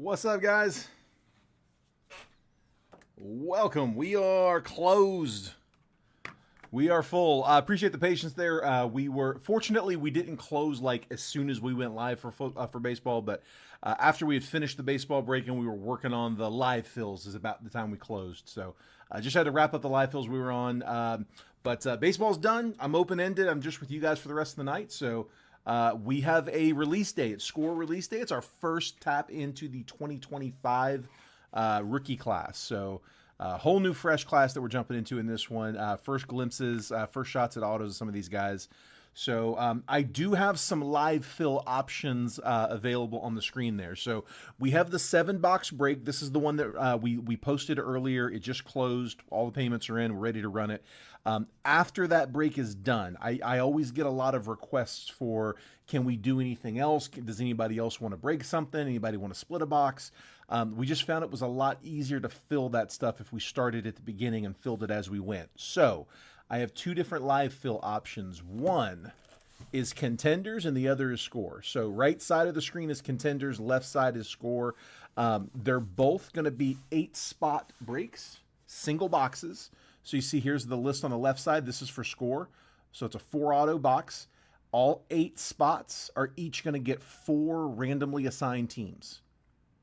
What's up, guys? Welcome. We are closed. We are full. I appreciate the patience there. Fortunately we didn't close like as soon as we went live for baseball, but after we had finished the baseball break and we were working on the live fills is about the time we closed. So I just had to wrap up the live fills we were on. But baseball's done. I'm open ended. I'm just with you guys for the rest of the night. So we have a release day. It's score release day. It's our first tap into the 2025 rookie class. So whole new fresh class that we're jumping into in this one. First glimpses, first shots at autos of some of these guys. So I do have some live fill options available on the screen there. So we have the 7-box break. This is the one that we posted earlier. It just closed. All the payments are in. We're ready to run it. After that break is done, I always get a lot of requests for, can we do anything else? Does anybody else want to break something? Anybody want to split a box? We just found it was a lot easier to fill that stuff if we started at the beginning and filled it as we went. So I have two different live fill options. One is contenders and the other is score. So right side of the screen is contenders, left side is score. They're both going to be 8-spot breaks, single boxes. So you see here's the list on the left side. This is for score. So it's a 4-auto box. All 8 spots are each going to get 4 randomly assigned teams.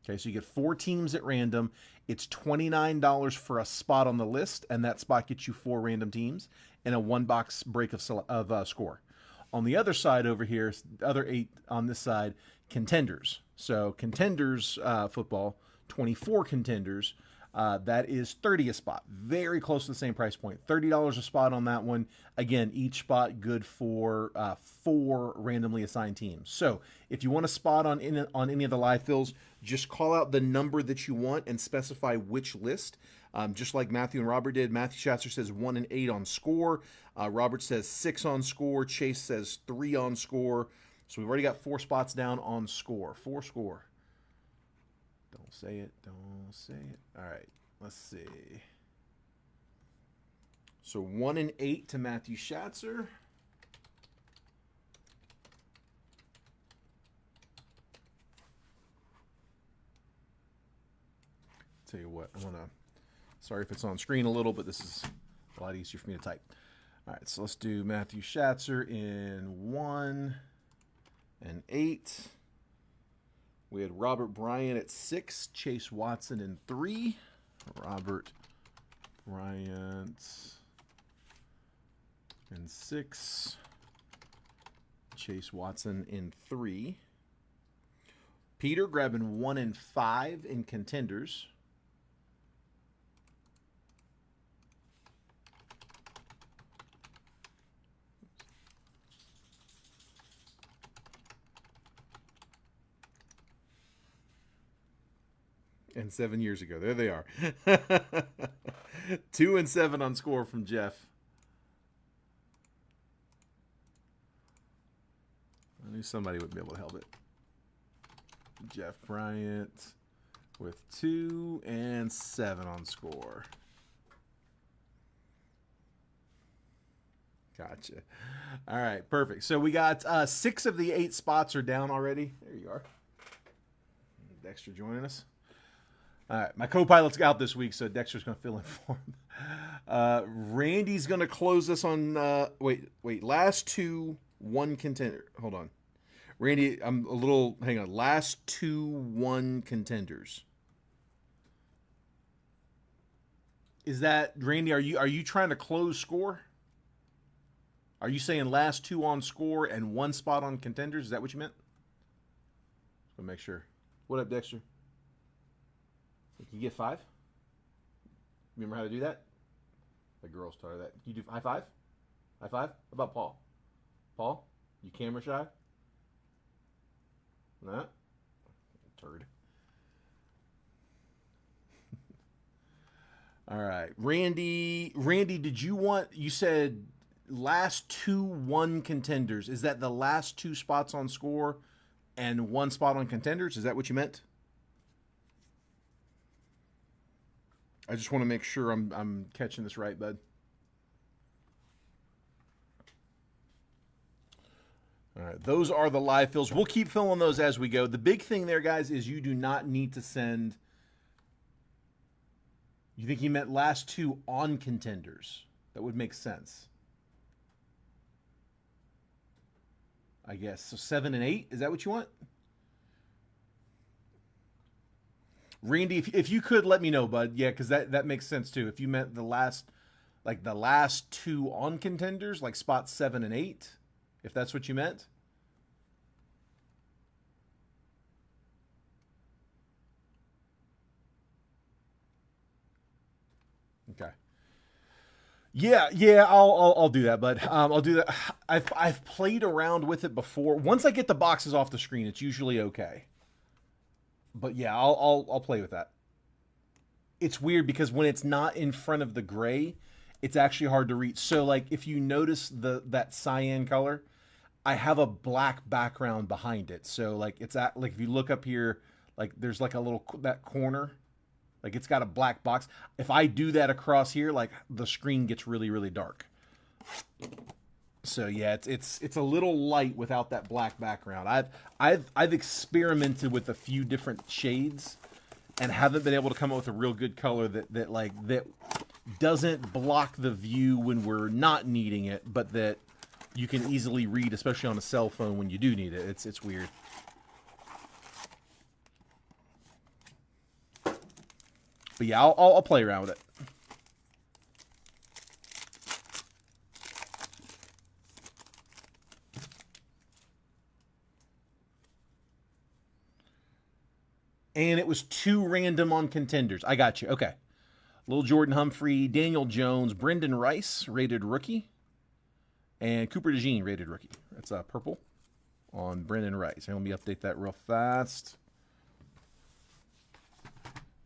Okay, so you get 4 teams at random. It's $29 for a spot on the list, and that spot gets you 4 random teams and a 1-box break of score. On the other side over here, the other 8 on this side, contenders. So contenders football, 24 contenders. That is 30 a spot. Very close to the same price point. $30 a spot on that one. Again, each spot good for 4 randomly assigned teams. So if you want a spot on any of the live fills, just call out the number that you want and specify which list. Just like Matthew and Robert did. Matthew Schatzer says 1 and 8 on score. Robert says 6 on score. Chase says 3 on score. So we've already got 4 spots down on score. 4 score. Don't say it. Don't say it. All right. Let's see. So 1 and 8 to Matthew Schatzer. Tell you what, sorry if it's on screen a little, but this is a lot easier for me to type. All right, so let's do Matthew Schatzer in 1 and 8. We had Robert Bryant at 6, Chase Watson in 3. Robert Bryant in 6, Chase Watson in 3. Peter grabbing 1 and 5 in contenders. And 7 years ago. There they are. 2 and 7 on score from Jeff. I knew somebody would be able to help it. Jeff Bryant with 2 and 7 on score. Gotcha. All right, perfect. So we got 6 of the 8 spots are down already. There you are. Dexter joining us. All right, my co-pilot's out this week, so Dexter's going to fill in for him. Randy's going to close us on, last 2, 1 contender. Hold on. Randy, hang on. Last 2, 1 contenders. Is that, Randy, are you trying to close score? Are you saying last 2 on score and 1 spot on contenders? Is that what you meant? Just want to make sure. What up, Dexter? Can you get 5? Remember how to do that? The girls taught her that. Can you do high 5? High 5? How about Paul? Paul? You camera shy? Nah? Turd. All right. Randy, did you said last 2 1 contenders. Is that the last 2 spots on score and 1 spot on contenders? Is that what you meant? I just want to make sure I'm catching this right, bud. All All right, those are the live fills. We'll keep filling those as we go. The big thing there, guys, is you do not need to send. You think he meant last 2 on contenders? That would make sense. I guess. So 7 and 8, is that what you want? Randy, if you could let me know, bud. Yeah, because that makes sense too. If you meant the last 2 on contenders, like spots 7 and 8, if that's what you meant. Okay. Yeah, I'll do that, bud. I'll do that. I've played around with it before. Once I get the boxes off the screen, it's usually okay. But yeah, I'll play with that. It's weird because when it's not in front of the gray, it's actually hard to read. So like if you notice that cyan color, I have a black background behind it. So like it's at like if you look up here, like there's like a little that corner, like it's got a black box. If I do that across here, like the screen gets really really dark. So yeah, it's a little light without that black background. I've experimented with a few different shades and haven't been able to come up with a real good color that doesn't block the view when we're not needing it, but that you can easily read, especially on a cell phone when you do need it. It's weird. But yeah, I'll play around with it. And it was 2 random on contenders. I got you. Okay. Lil Jordan Humphrey, Daniel Jones, Brendan Rice, rated rookie, and Cooper DeJean, rated rookie. That's purple on Brendan Rice. And let me update that real fast.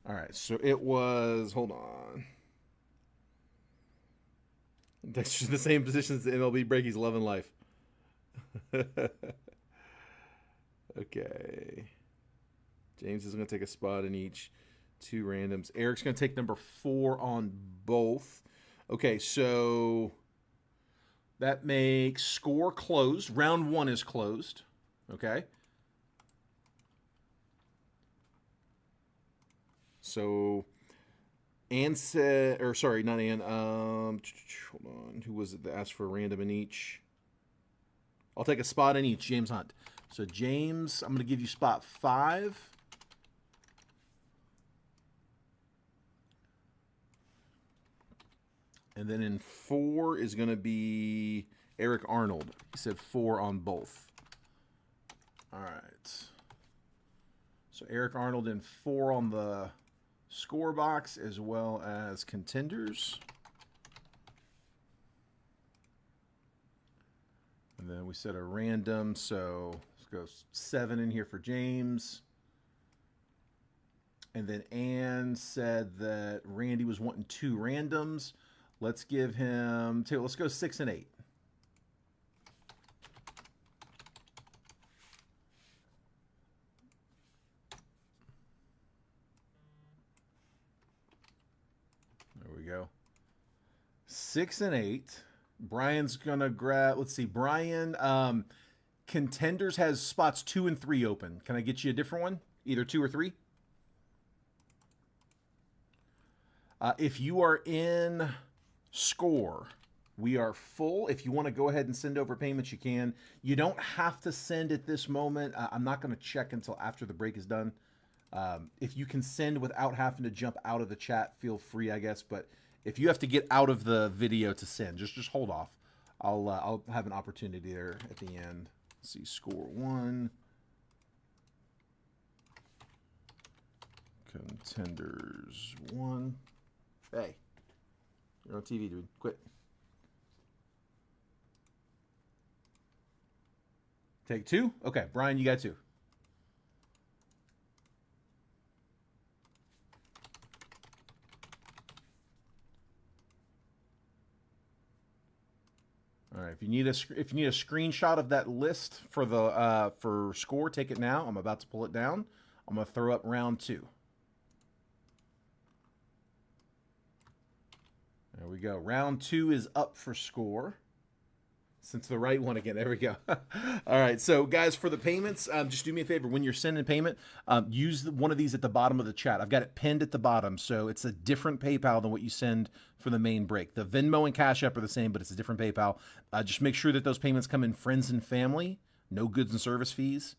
All right, so it was, hold on. That's just the same position as the MLB break. He's loving life. Okay. James is going to take a spot in each. 2 randoms. Eric's going to take number 4 on both. Okay, so that makes score closed. Round 1 is closed. Okay. So Ann said, or sorry, not Ann. Hold on. Who was it that asked for a random in each? I'll take a spot in each. James Hunt. So James, I'm going to give you spot 5. And then in 4 is going to be Eric Arnold. He said 4 on both. All right. So Eric Arnold in 4 on the score box as well as contenders. And then we set a random. So let's go 7 in here for James. And then Ann said that Randy was wanting 2 randoms. Let's give him 2. Let's go 6 and 8. There we go. 6 and 8. Brian's going to grab, let's see, Brian, Contenders has spots 2 and 3 open. Can I get you a different one? Either 2 or 3? If you are in score, we are full. If you want to go ahead and send over payments, you can. You don't have to send at this moment. I'm not going to check until after the break is done. If you can send without having to jump out of the chat, feel free, I guess. But if you have to get out of the video to send, just hold off. I'll have an opportunity there at the end. Let's see, score 1. Contenders 1. Hey, you're on TV, dude. Quit. Take 2? Okay, Brian, you got 2. All right, if you need a screenshot of that list for the for score, take it now. I'm about to pull it down. I'm gonna throw up round 2. There we go. Round 2 is up for score. Since the right one again. There we go. All right. So, guys, for the payments, just do me a favor. When you're sending payment, use one of these at the bottom of the chat. I've got it pinned at the bottom. So it's a different PayPal than what you send for the main break. The Venmo and Cash App are the same, but it's a different PayPal. Just make sure that those payments come in friends and family. No goods and service fees.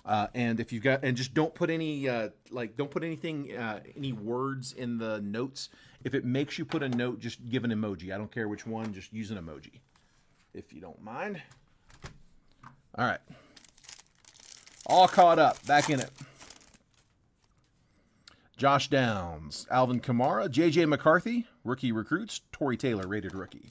And if you've got, and just don't put any, don't put anything, any words in the notes. If it makes you put a note, just give an emoji. I don't care which one, just use an emoji, if you don't mind. All right. All caught up. Back in it. Josh Downs, Alvin Kamara, J.J. McCarthy, rookie recruits, Torrey Taylor, rated rookie.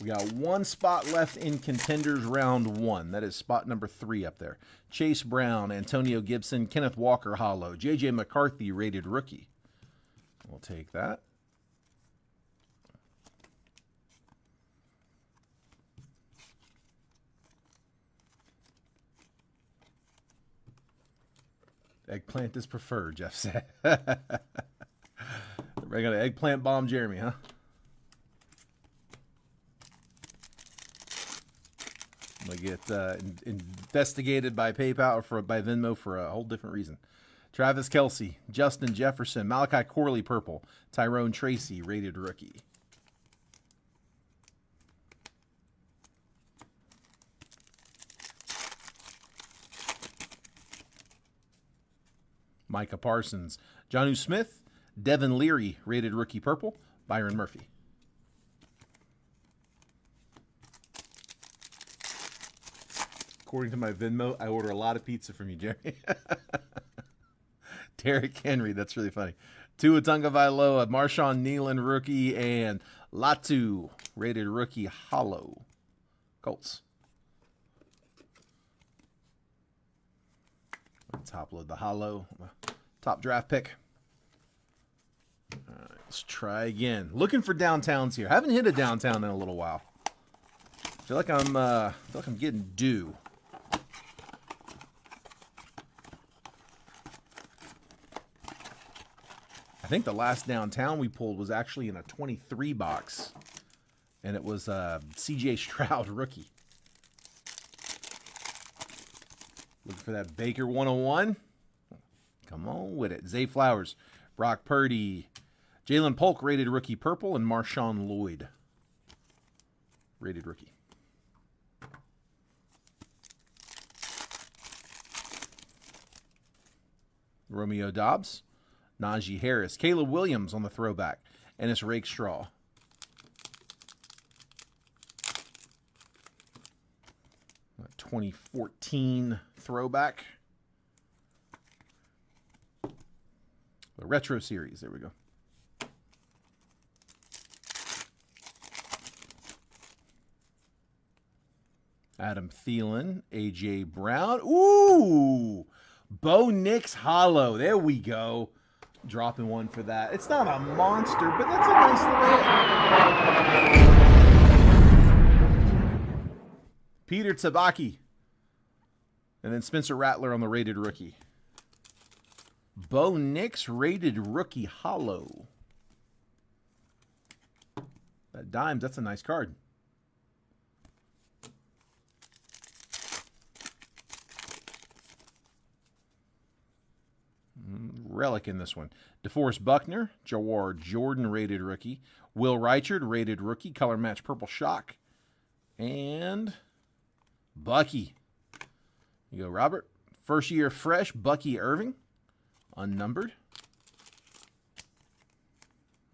We got one spot left in Contenders Round 1. That is spot number 3 up there. Chase Brown, Antonio Gibson, Kenneth Walker, hollow. J.J. McCarthy, rated rookie. We'll take that. Eggplant is preferred, Jeff said. Everybody got an eggplant bomb Jeremy, huh? I'm going to get investigated by PayPal or by Venmo for a whole different reason. Travis Kelce, Justin Jefferson, Malachi Corley, purple. Tyrone Tracy, rated rookie. Micah Parsons, Jonnu Smith, Devin Leary, rated rookie purple. Byron Murphy. According to my Venmo, I order a lot of pizza from you, Jerry. Derrick Henry, that's really funny. Tua Tagovailoa, Marshawn Nealon, rookie, and Latu, rated rookie, hollow. Colts. Top load the hollow. Top draft pick. All right, let's try again. Looking for downtowns here. Haven't hit a downtown in a little while. Feel like I'm getting due. I think the last downtown we pulled was actually in a 23 box, and it was C.J. Stroud rookie. Looking for that Baker 101. Come on with it. Zay Flowers, Brock Purdy, Jalen Polk, rated rookie purple, and Marshawn Lloyd, rated rookie. Romeo Dobbs, Najee Harris, Caleb Williams on the throwback, and it's Rake Straw. A 2014 throwback. The retro series. There we go. Adam Thielen, A.J. Brown. Ooh! Bo Nix hollow. There we go. Dropping one for that. It's not a monster, but that's a nice little hit. Peter Tabaki. And then Spencer Rattler on the rated rookie. Bo Nix, rated rookie hollow. That Dimes, that's a nice card. Relic in this one. DeForest Buckner, Jawar Jordan, rated rookie. Will Reichard, rated rookie. Color match purple shock. And Bucky. You go, Robert. First year fresh, Bucky Irving. Unnumbered.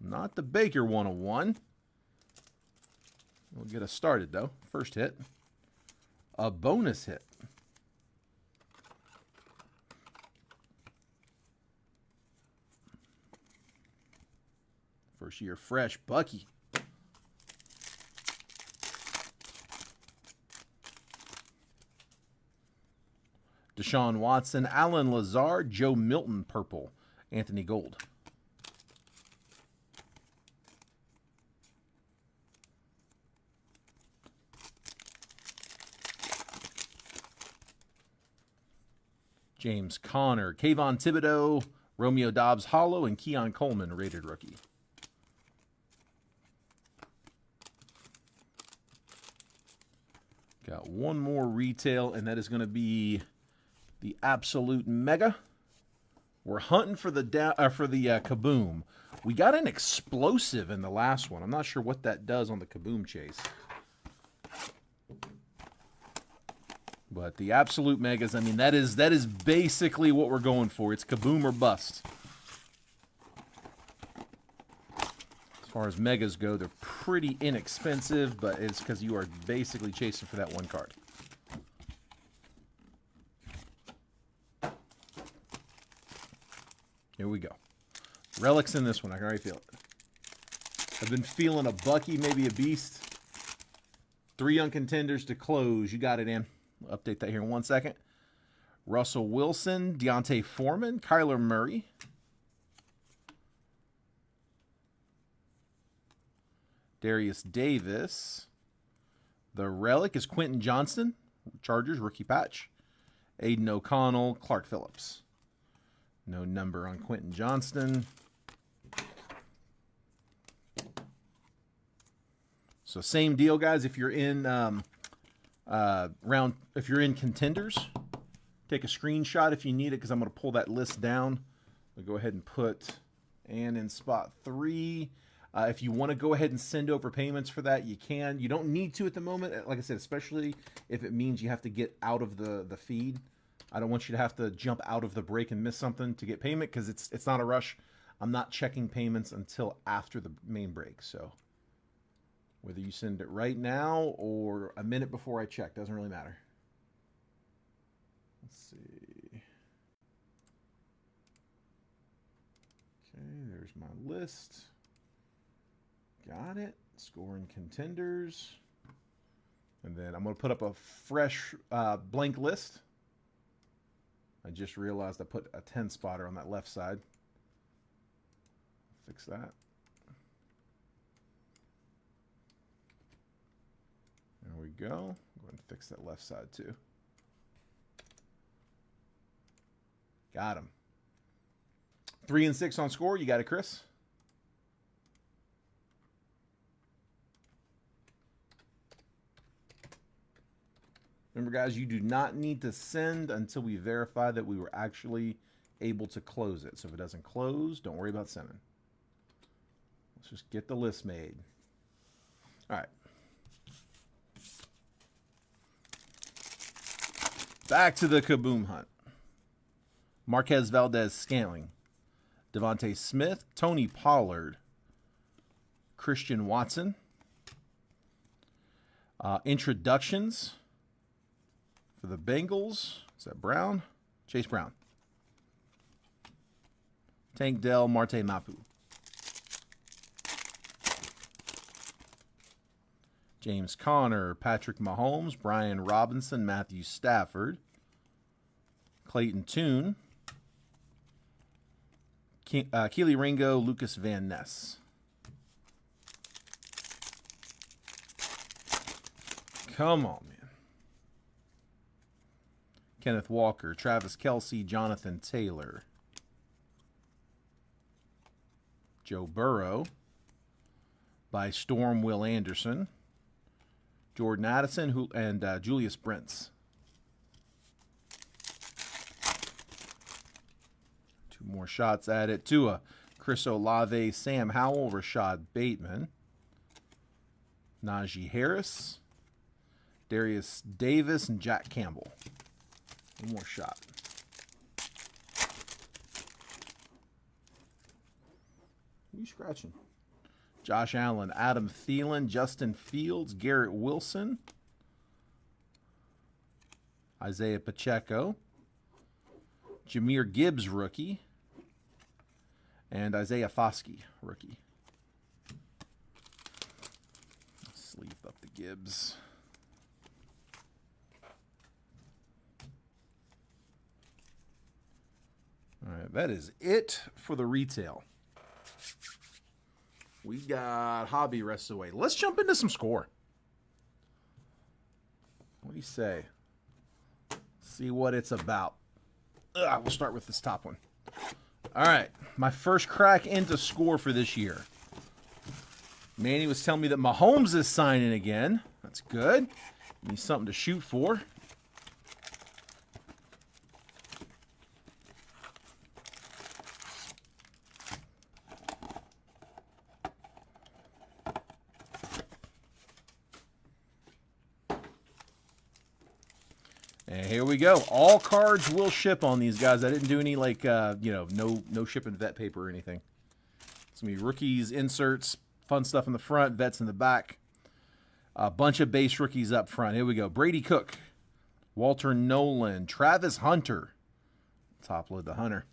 Not the Baker 101. We'll get us started, though. First hit. A bonus hit. First year fresh, Bucky. Deshaun Watson, Alan Lazard, Joe Milton, purple. Anthony Gold. James Conner, Kayvon Thibodeau, Romeo Dobbs hollow, and Keon Coleman, rated rookie. Got one more retail, and that is going to be the Absolute Mega. We're hunting for the Kaboom. We got an explosive in the last one. I'm not sure what that does on the Kaboom chase. But the Absolute Megas, I mean, that is basically what we're going for. It's Kaboom or bust. As far as Megas go, they're pretty inexpensive, but it's because you are basically chasing for that one card. Here we go. Relics in this one. I can already feel it. I've been feeling a Bucky, maybe a Beast. 3 uncontenders to close. You got it, in. I'll update that here in 1 second. Russell Wilson, Deontay Foreman, Kyler Murray. Darius Davis. The relic is Quentin Johnston, Chargers, rookie patch. Aiden O'Connell, Clark Phillips. No number on Quentin Johnston. So same deal, guys. If you're in if you're in contenders, take a screenshot if you need it, because I'm going to pull that list down. I'll go ahead and put Ann in spot 3. If you want to go ahead and send over payments for that, you can. You don't need to at the moment. Like I said, especially if it means you have to get out of the feed. I don't want you to have to jump out of the break and miss something to get payment, because it's not a rush. I'm not checking payments until after the main break. So whether you send it right now or a minute before I check, doesn't really matter. Let's see. Okay, there's my list. Got it. Scoring contenders. And then I'm going to put up a fresh blank list. I just realized I put a 10 spotter on that left side. Fix that. There we go. Go ahead and fix that left side too. Got him. 3 and 6 on score. You got it, Chris? Remember, guys, you do not need to send until we verify that we were actually able to close it. So if it doesn't close, don't worry about sending. Let's just get the list made. All right. Back to the Kaboom hunt. Marquez Valdez-Scantling, Devontae Smith, Tony Pollard, Christian Watson. Introductions for the Bengals. Is that Brown? Chase Brown. Tank Dell, Marte Mapu. James Conner, Patrick Mahomes, Brian Robinson, Matthew Stafford, Clayton Tune, Keely Ringo, Lucas Van Ness. Come on, man. Kenneth Walker, Travis Kelce, Jonathan Taylor, Joe Burrow, by Storm, Will Anderson, Jordan Addison, and Julius Brents. 2 more shots at it. Tua, Chris Olave, Sam Howell, Rashad Bateman, Najee Harris, Darius Davis, and Jack Campbell. 1 more shot. What are you scratching? Josh Allen, Adam Thielen, Justin Fields, Garrett Wilson, Isaiah Pacheco, Jahmyr Gibbs, rookie, and Isaiah Foskey, rookie. Sleeve up the Gibbs. All right, that is it for the retail. We got hobby rest away. Let's jump into some score. What do you say? See what it's about. We'll start with this top one. All right, my first crack into score for this year. Manny was telling me that Mahomes is signing again. That's good. Need something to shoot for. And here we go. All cards will ship on these guys. I didn't do any like no shipping vet paper or anything. It's gonna be rookies, inserts, fun stuff in the front, vets in the back. A bunch of base rookies up front. Here we go. Brady Cook, Walter Nolan, Travis Hunter. Top load the Hunter.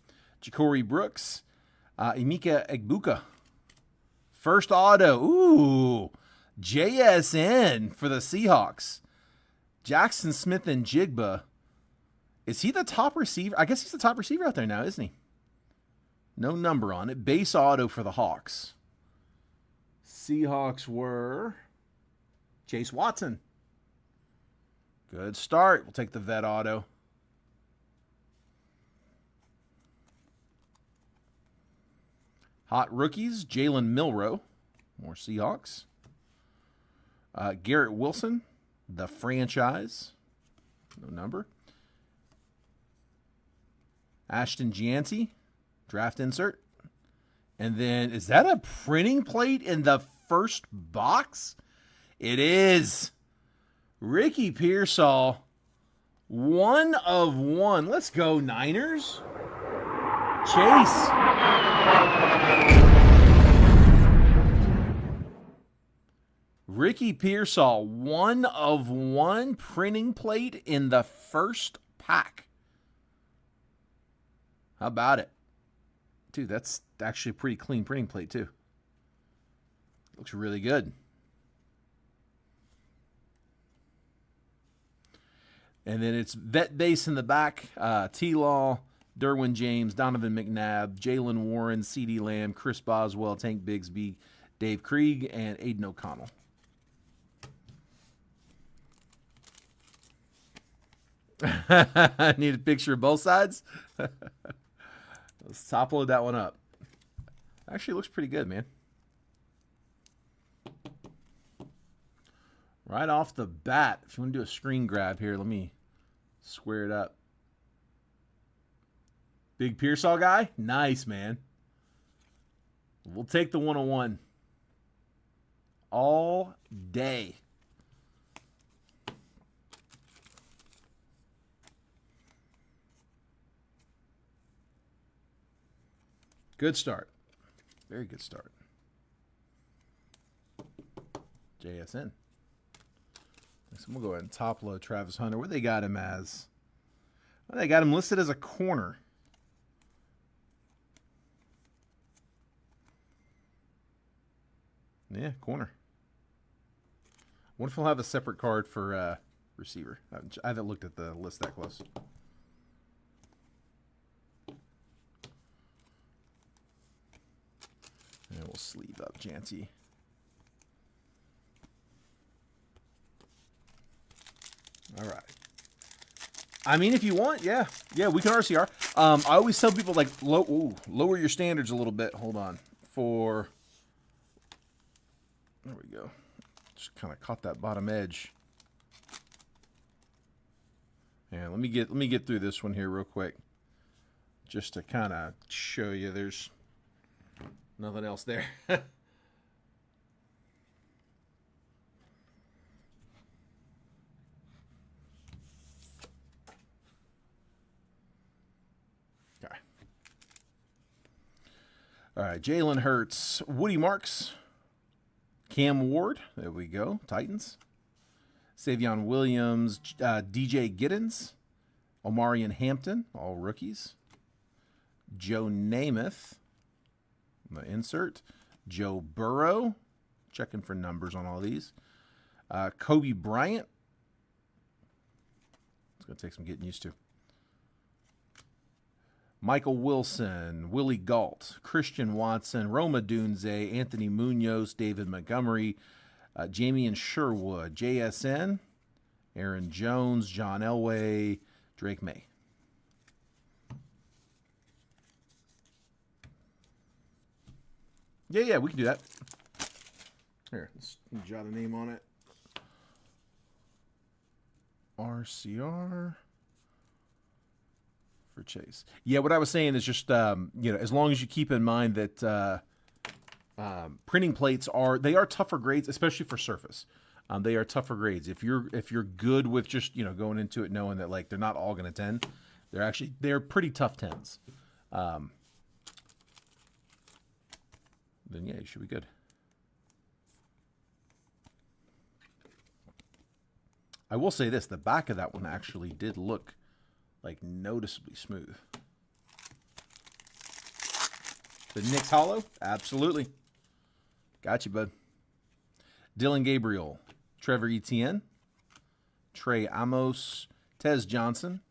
Ja'Cory Brooks, Emeka Egbuka. First auto. Ooh, JSN for the Seahawks. Jackson Smith and Jigba. Is he the top receiver? I guess he's the top receiver out there now, isn't he? No number on it. Base auto for the Hawks. Seahawks were Chase Watson. Good start. We'll take the vet auto. Hot rookies. Jalen Milroe. More Seahawks. Garrett Wilson. The franchise. No number. Ashton Gianti. Draft insert. And then, is that a printing plate in the first box? It is. Ricky Pearsall. 1 of 1. Let's go, Niners. Chase. Ricky Pearsall, 1 of 1 printing plate in the first pack. How about it? Dude, that's actually a pretty clean printing plate, too. Looks really good. And then it's vet base in the back. T-Law, Derwin James, Donovan McNabb, Jalen Warren, CeeDee Lamb, Chris Boswell, Tank Bigsby, Dave Krieg, and Aiden O'Connell. I need a picture of both sides. Let's top load that one up. Actually, it looks pretty good, man. Right off the bat, if you want to do a screen grab here, let me square it up. Big Pearsall guy? Nice, man. We'll take the 101 all day. Good start. Very good start. JSN. So we'll go ahead and top load Travis Hunter. What they got him as? Well, they got him listed as a corner. Yeah, corner. What if we'll have a separate card for receiver? I haven't looked at the list that close. And we'll sleeve up Janty. All right. I mean, if you want, yeah, we can RCR. I always tell people like lower your standards a little bit. Hold on, there we go. Just kind of caught that bottom edge. Yeah, let me get through this one here real quick, just to kind of show you. There's nothing else there. All right, Jalen Hurts, Woody Marks, Cam Ward, there we go, Titans. Savion Williams, DJ Giddens, Omarion Hampton, all rookies. Joe Namath, the insert. Joe Burrow, checking for numbers on all these. Kobe Bryant. It's going to take some getting used to. Michael Wilson, Willie Galt, Christian Watson, Roma Dunze, Anthony Munoz, David Montgomery, Jamie Sherwood, JSN, Aaron Jones, John Elway, Drake May. Yeah, we can do that. Here, let's jot a name on it. RCR for Chase. Yeah, what I was saying is just as long as you keep in mind that printing plates are tougher grades, especially for surface. They are tougher grades. If you're good with just going into it knowing that like they're not all going to 10, they're pretty tough 10s. Then yeah, you should be good. I will say this: the back of that one actually did look like noticeably smooth. The Knicks Hollow, absolutely. Got you, bud. Dylan Gabriel, Trevor Etienne, Trey Amos, Tez Johnson,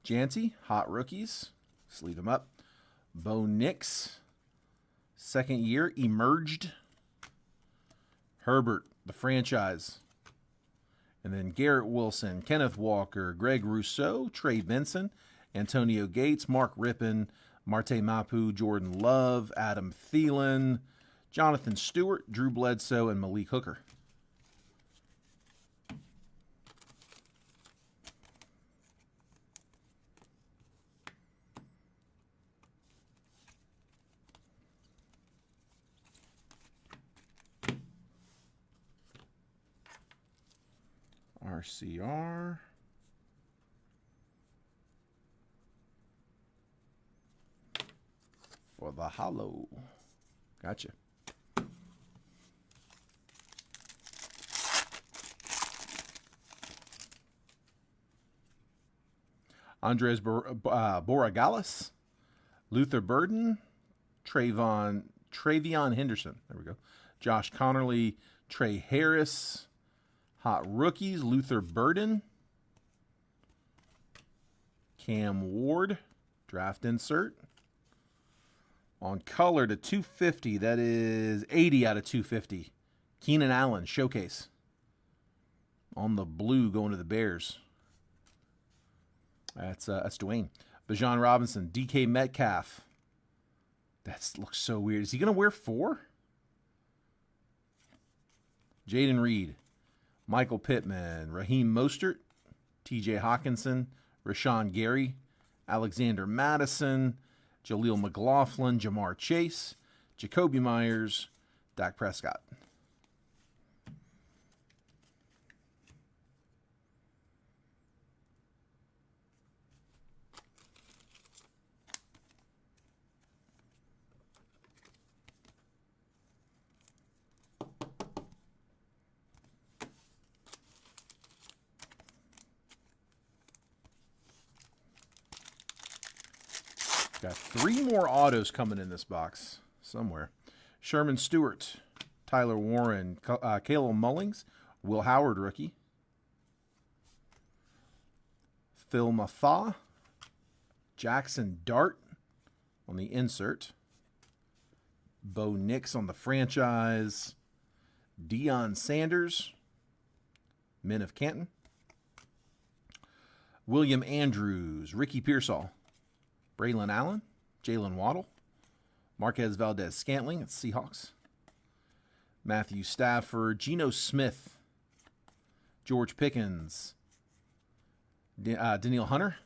Janty, hot rookies. Sleeve them up. Bo Nix, second year, emerged. Herbert, the franchise. And then Garrett Wilson, Kenneth Walker, Greg Rousseau, Trey Benson, Antonio Gates, Mark Rippon, Marte Mapu, Jordan Love, Adam Thielen, Jonathan Stewart, Drew Bledsoe, and Malik Hooker. RCR. For the hollow. Gotcha. Andres Borregales, Luther Burden, Travion Henderson. There we go. Josh Connerly, Trey Harris. Hot rookies, Luther Burden, Cam Ward, draft insert. On color to 250, that is 80 out of 250. Keenan Allen, showcase. On the blue, going to the Bears. That's Dwayne. Bijan Robinson, DK Metcalf. That looks so weird. Is he going to wear 4? Jaden Reed. Michael Pittman, Raheem Mostert, TJ Hawkinson, Rashawn Gary, Alexander Madison, Jaleel McLaughlin, Jamar Chase, Jacoby Myers, Dak Prescott. Got 3 more autos coming in this box somewhere. Sherman Stewart, Tyler Warren, Caleb Mullings, Will Howard rookie. Phil Mafa, Jackson Dart on the insert. Bo Nix on the franchise. Deion Sanders, Men of Canton. William Andrews, Ricky Pearsall. Braylon Allen, Jalen Waddle, Marquez Valdez-Scantling at Seahawks, Matthew Stafford, Geno Smith, George Pickens, Danielle Hunter,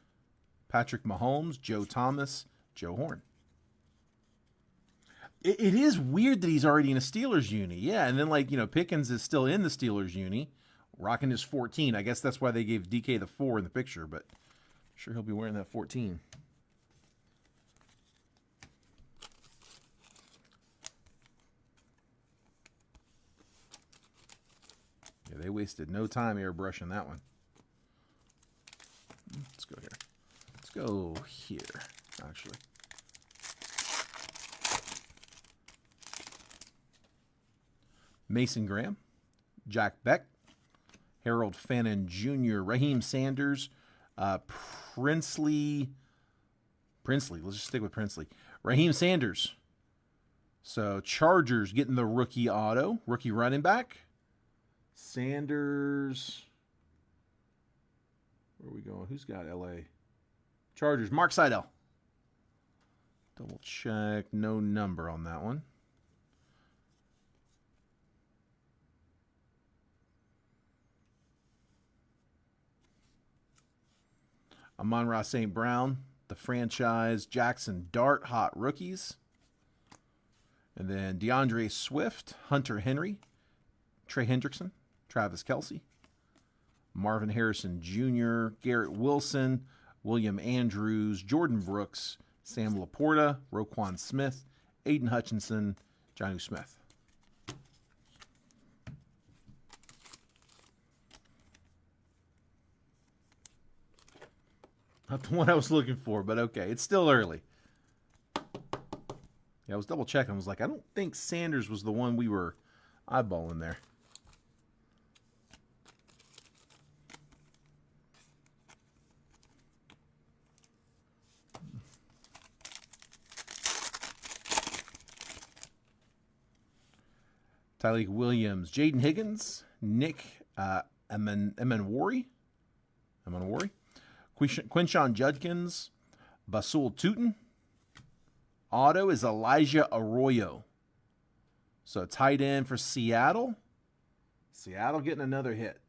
Patrick Mahomes, Joe Thomas, Joe Horn. It is weird that he's already in a Steelers uni. Yeah, and then Pickens is still in the Steelers uni, rocking his 14. I guess that's why they gave DK the 4 in the picture, but I'm sure he'll be wearing that 14. Yeah, they wasted no time airbrushing that one. Let's go here. Let's go here, actually. Mason Graham, Jack Beck, Harold Fannin Jr., Raheem Sanders, Princely. Let's just stick with Princely. Raheem Sanders. So Chargers getting the rookie auto, rookie running back. Sanders. Where are we going? Who's got LA? Chargers. Mark Seidel. Double check. No number on that one. Amon-Ra St. Brown, the franchise. Jackson Dart, hot rookies. And then DeAndre Swift, Hunter Henry, Trey Hendrickson, Travis Kelce, Marvin Harrison Jr., Garrett Wilson, William Andrews, Jordan Brooks, Sam Laporta, Roquan Smith, Aiden Hutchinson, Jonnu Smith. Not the one I was looking for, but okay. It's still early. Yeah, I was double checking. I was like, I don't think Sanders was the one we were eyeballing there. Tyleik Williams, Jaden Higgins, Nick Emanwari, Quinshawn Judkins, Basul Tootin. Auto is Elijah Arroyo. So tight end for Seattle. Seattle getting another hit.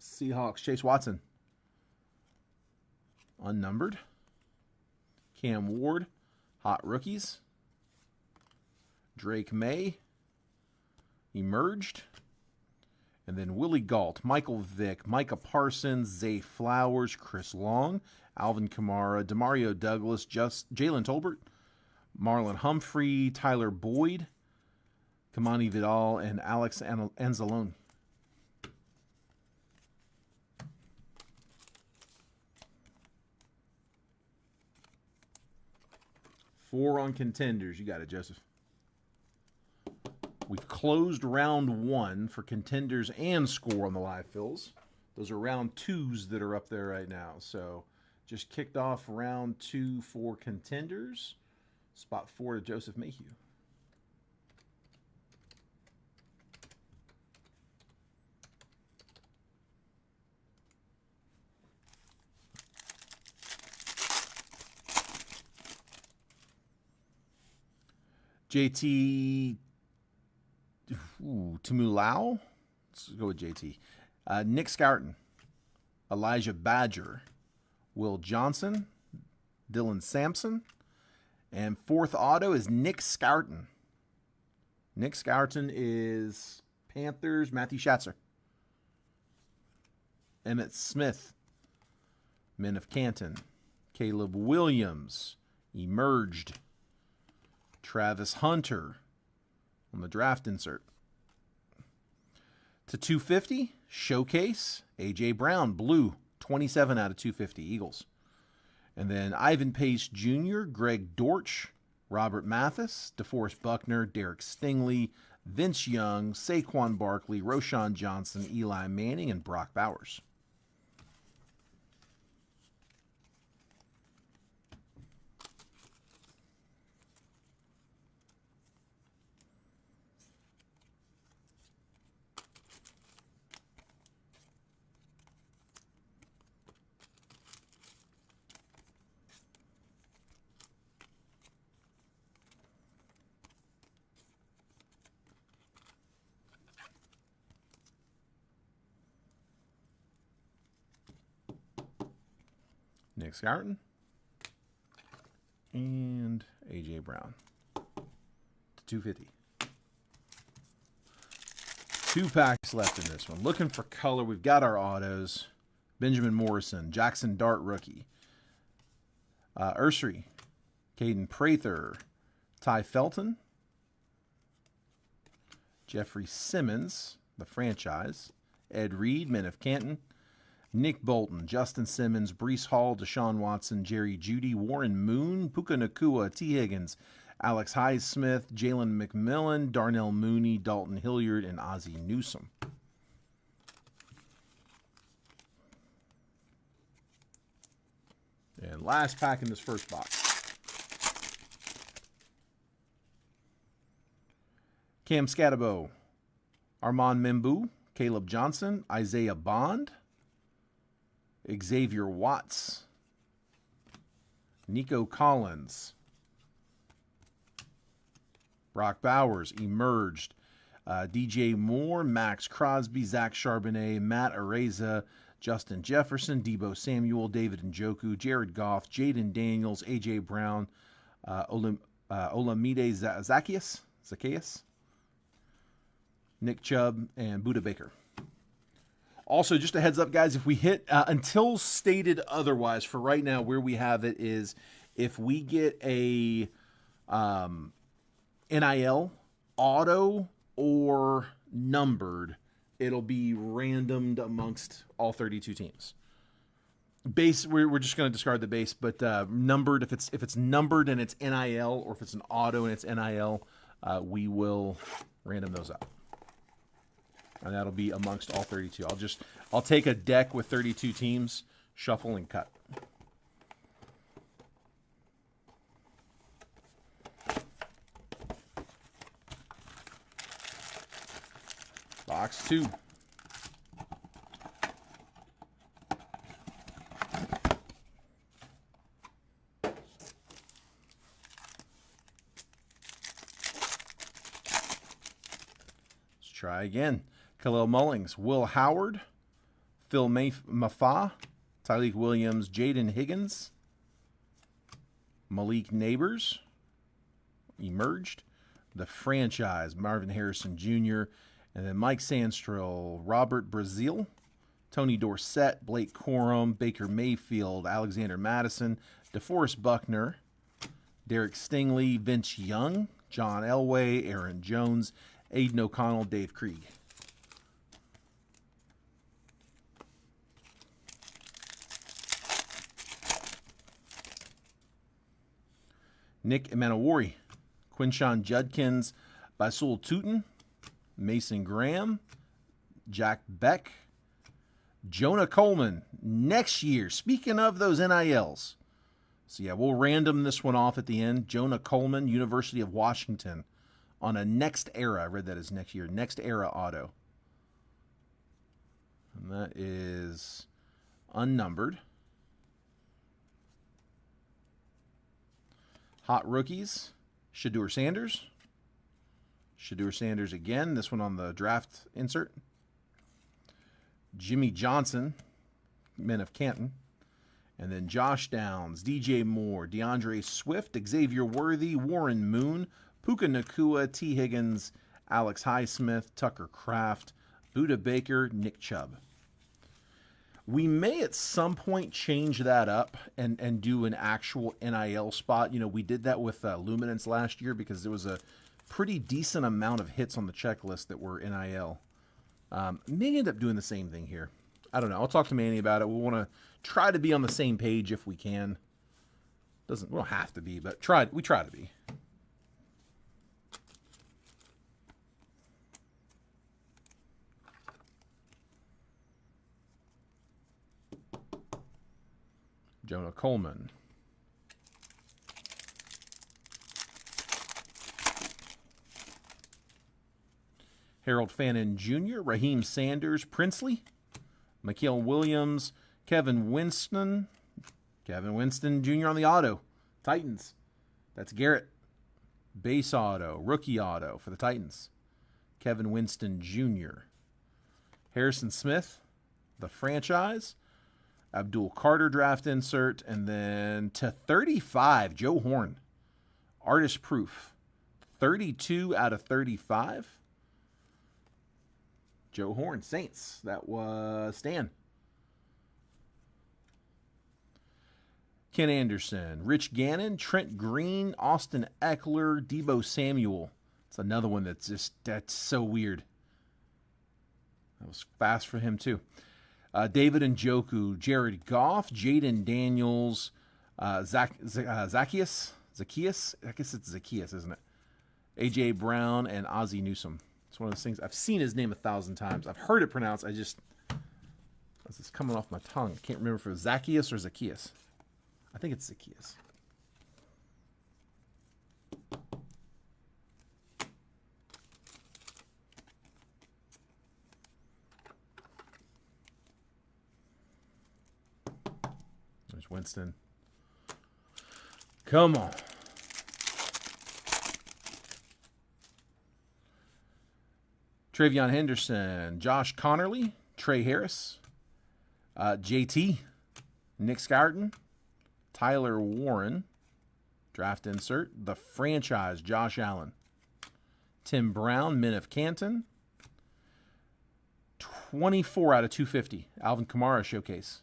Seahawks, Chase Watson. Unnumbered. Cam Ward, hot rookies. Drake May, emerged. And then Willie Galt, Michael Vick, Micah Parsons, Zay Flowers, Chris Long, Alvin Kamara, Demario Douglas, Jalen Tolbert, Marlon Humphrey, Tyler Boyd, Kamani Vidal, and Alex Anzalone. Four on contenders. You got it, Joseph. We've closed round one for contenders and score on the live fills. Those are round twos that are up there right now. So just kicked off round two for contenders. Spot 4 to Joseph Mayhew. JT Tumulao. Let's go with JT. Nick Scourton. Elijah Badger. Will Johnson. Dylan Sampson. And fourth auto is Nick Scourton. Nick Scourton is Panthers, Matthew Schatzer. Emmett Smith. Men of Canton. Caleb Williams. Emerged. Travis Hunter on the draft insert. To 250, Showcase, A.J. Brown, blue, 27 out of 250, Eagles. And then Ivan Pace Jr., Greg Dortch, Robert Mathis, DeForest Buckner, Derek Stingley, Vince Young, Saquon Barkley, Roshan Johnson, Eli Manning, and Brock Bowers. Nick Scourton and A.J. Brown to 250. 2 packs left in this one. Looking for color. We've got our autos. Benjamin Morrison, Jackson Dart rookie. Ursary, Caden Prather, Ty Felton, Jeffrey Simmons, the franchise, Ed Reed, Men of Canton, Nick Bolton, Justin Simmons, Breece Hall, Deshaun Watson, Jerry Jeudy, Warren Moon, Puka Nacua, T. Higgins, Alex Highsmith, Jalen McMillan, Darnell Mooney, Dalton Hilliard, and Ozzie Newsome. And last pack in this first box. Cam Scatabo, Armand Membu, Caleb Johnson, Isaiah Bond, Xavier Watts, Nico Collins, Brock Bowers, emerged, DJ Moore, Max Crosby, Zach Charbonnet, Matt Areza, Justin Jefferson, Deebo Samuel, David Njoku, Jared Goff, Jaden Daniels, A.J. Brown, Olamide Zacchaeus, Nick Chubb, and Buda Baker. Also, just a heads up, guys, if we hit, until stated otherwise, for right now, where we have it is if we get a NIL, auto, or numbered, it'll be randomed amongst all 32 teams. Base, we're just going to discard the base, but numbered, if it's numbered and it's NIL, or if it's an auto and it's NIL, we will random those up. And that'll be amongst all 32. I'll take a deck with 32 teams, shuffle and cut. Box 2. Let's try again. Khalil Mullings, Will Howard, Phil Mafa, Tyleek Williams, Jaden Higgins, Malik Neighbors, emerged, the franchise, Marvin Harrison Jr., and then Mike Sandstrill, Robert Brazil, Tony Dorsett, Blake Corum, Baker Mayfield, Alexander Madison, DeForest Buckner, Derek Stingley, Vince Young, John Elway, Aaron Jones, Aiden O'Connell, Dave Krieg. Nick Emanowari, Quinshon Judkins, Basul Tootin, Mason Graham, Jack Beck, Jonah Coleman. Next year, speaking of those NILs. So yeah, we'll random this one off at the end. Jonah Coleman, University of Washington, on a next era. I read that as next year. Next era auto. And that is unnumbered. Hot rookies, Shadur Sanders. Shadur Sanders again, this one on the draft insert. Jimmy Johnson, Men of Canton. And then Josh Downs, DJ Moore, DeAndre Swift, Xavier Worthy, Warren Moon, Puka Nacua, T. Higgins, Alex Highsmith, Tucker Kraft, Buda Baker, Nick Chubb. We may at some point change that up and do an actual NIL spot. You know, we did that with Luminance last year because there was a pretty decent amount of hits on the checklist that were NIL. May end up doing the same thing here. I don't know. I'll talk to Manny about it. We want to try to be on the same page if we can. We don't have to be, but we try to be. Jonah Coleman. Harold Fannin Jr., Raheem Sanders, Princely, Mikael Williams, Kevin Winston Jr. on the auto. Titans. That's Garrett. Base auto, rookie auto for the Titans. Kevin Winston Jr. Harrison Smith, the franchise. Abdul Carter draft insert. And then to 35, Joe Horn. Artist proof. 32 out of 35. Joe Horn, Saints. That was Stan. Ken Anderson, Rich Gannon, Trent Green, Austin Eckler, Deebo Samuel. It's another one that's so weird. That was fast for him too. David Njoku, Jared Goff, Jaden Daniels, Zacchaeus. I guess it's Zacchaeus, isn't it? A.J. Brown and Ozzie Newsome. It's one of those things. I've seen his name 1,000 times. I've heard it pronounced. It's coming off my tongue. I can't remember if it was Zacchaeus or Zacchaeus. I think it's Zacchaeus. There's Winston. Come on. Travion Henderson, Josh Connerly, Trey Harris, JT, Nick Scourton, Tyler Warren, draft insert. The franchise, Josh Allen. Tim Brown, Men of Canton. 24 out of 250, Alvin Kamara showcase.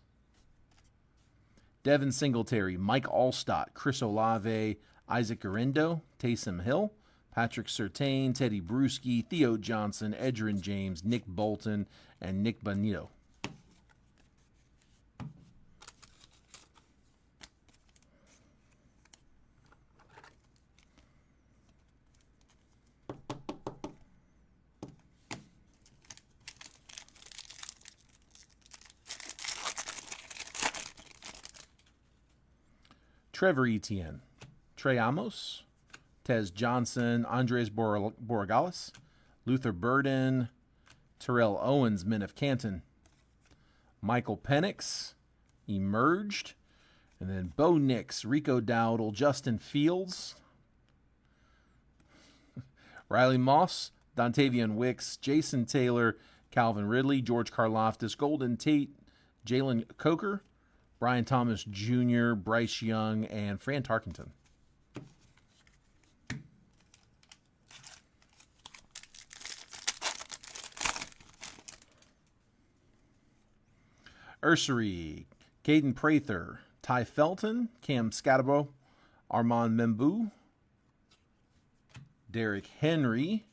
Devin Singletary, Mike Allstott, Chris Olave, Isaac Guerrero, Taysom Hill, Patrick Surtain, Teddy Bruschi, Theo Johnson, Edgerrin James, Nick Bolton, and Nick Bonito. Trevor Etienne, Trey Amos, Tez Johnson, Andres Borregales, Luther Burden, Terrell Owens, Men of Canton, Michael Penix, Emerged, and then Bo Nix, Rico Dowdle, Justin Fields, Riley Moss, Dontavian Wicks, Jason Taylor, Calvin Ridley, George Karlaftis, Golden Tate, Jalen Coker, Brian Thomas Jr., Bryce Young, and Fran Tarkenton. Ursery, Caden Prather, Ty Felton, Cam Scatabo, Armand Membu, Derrick Henry,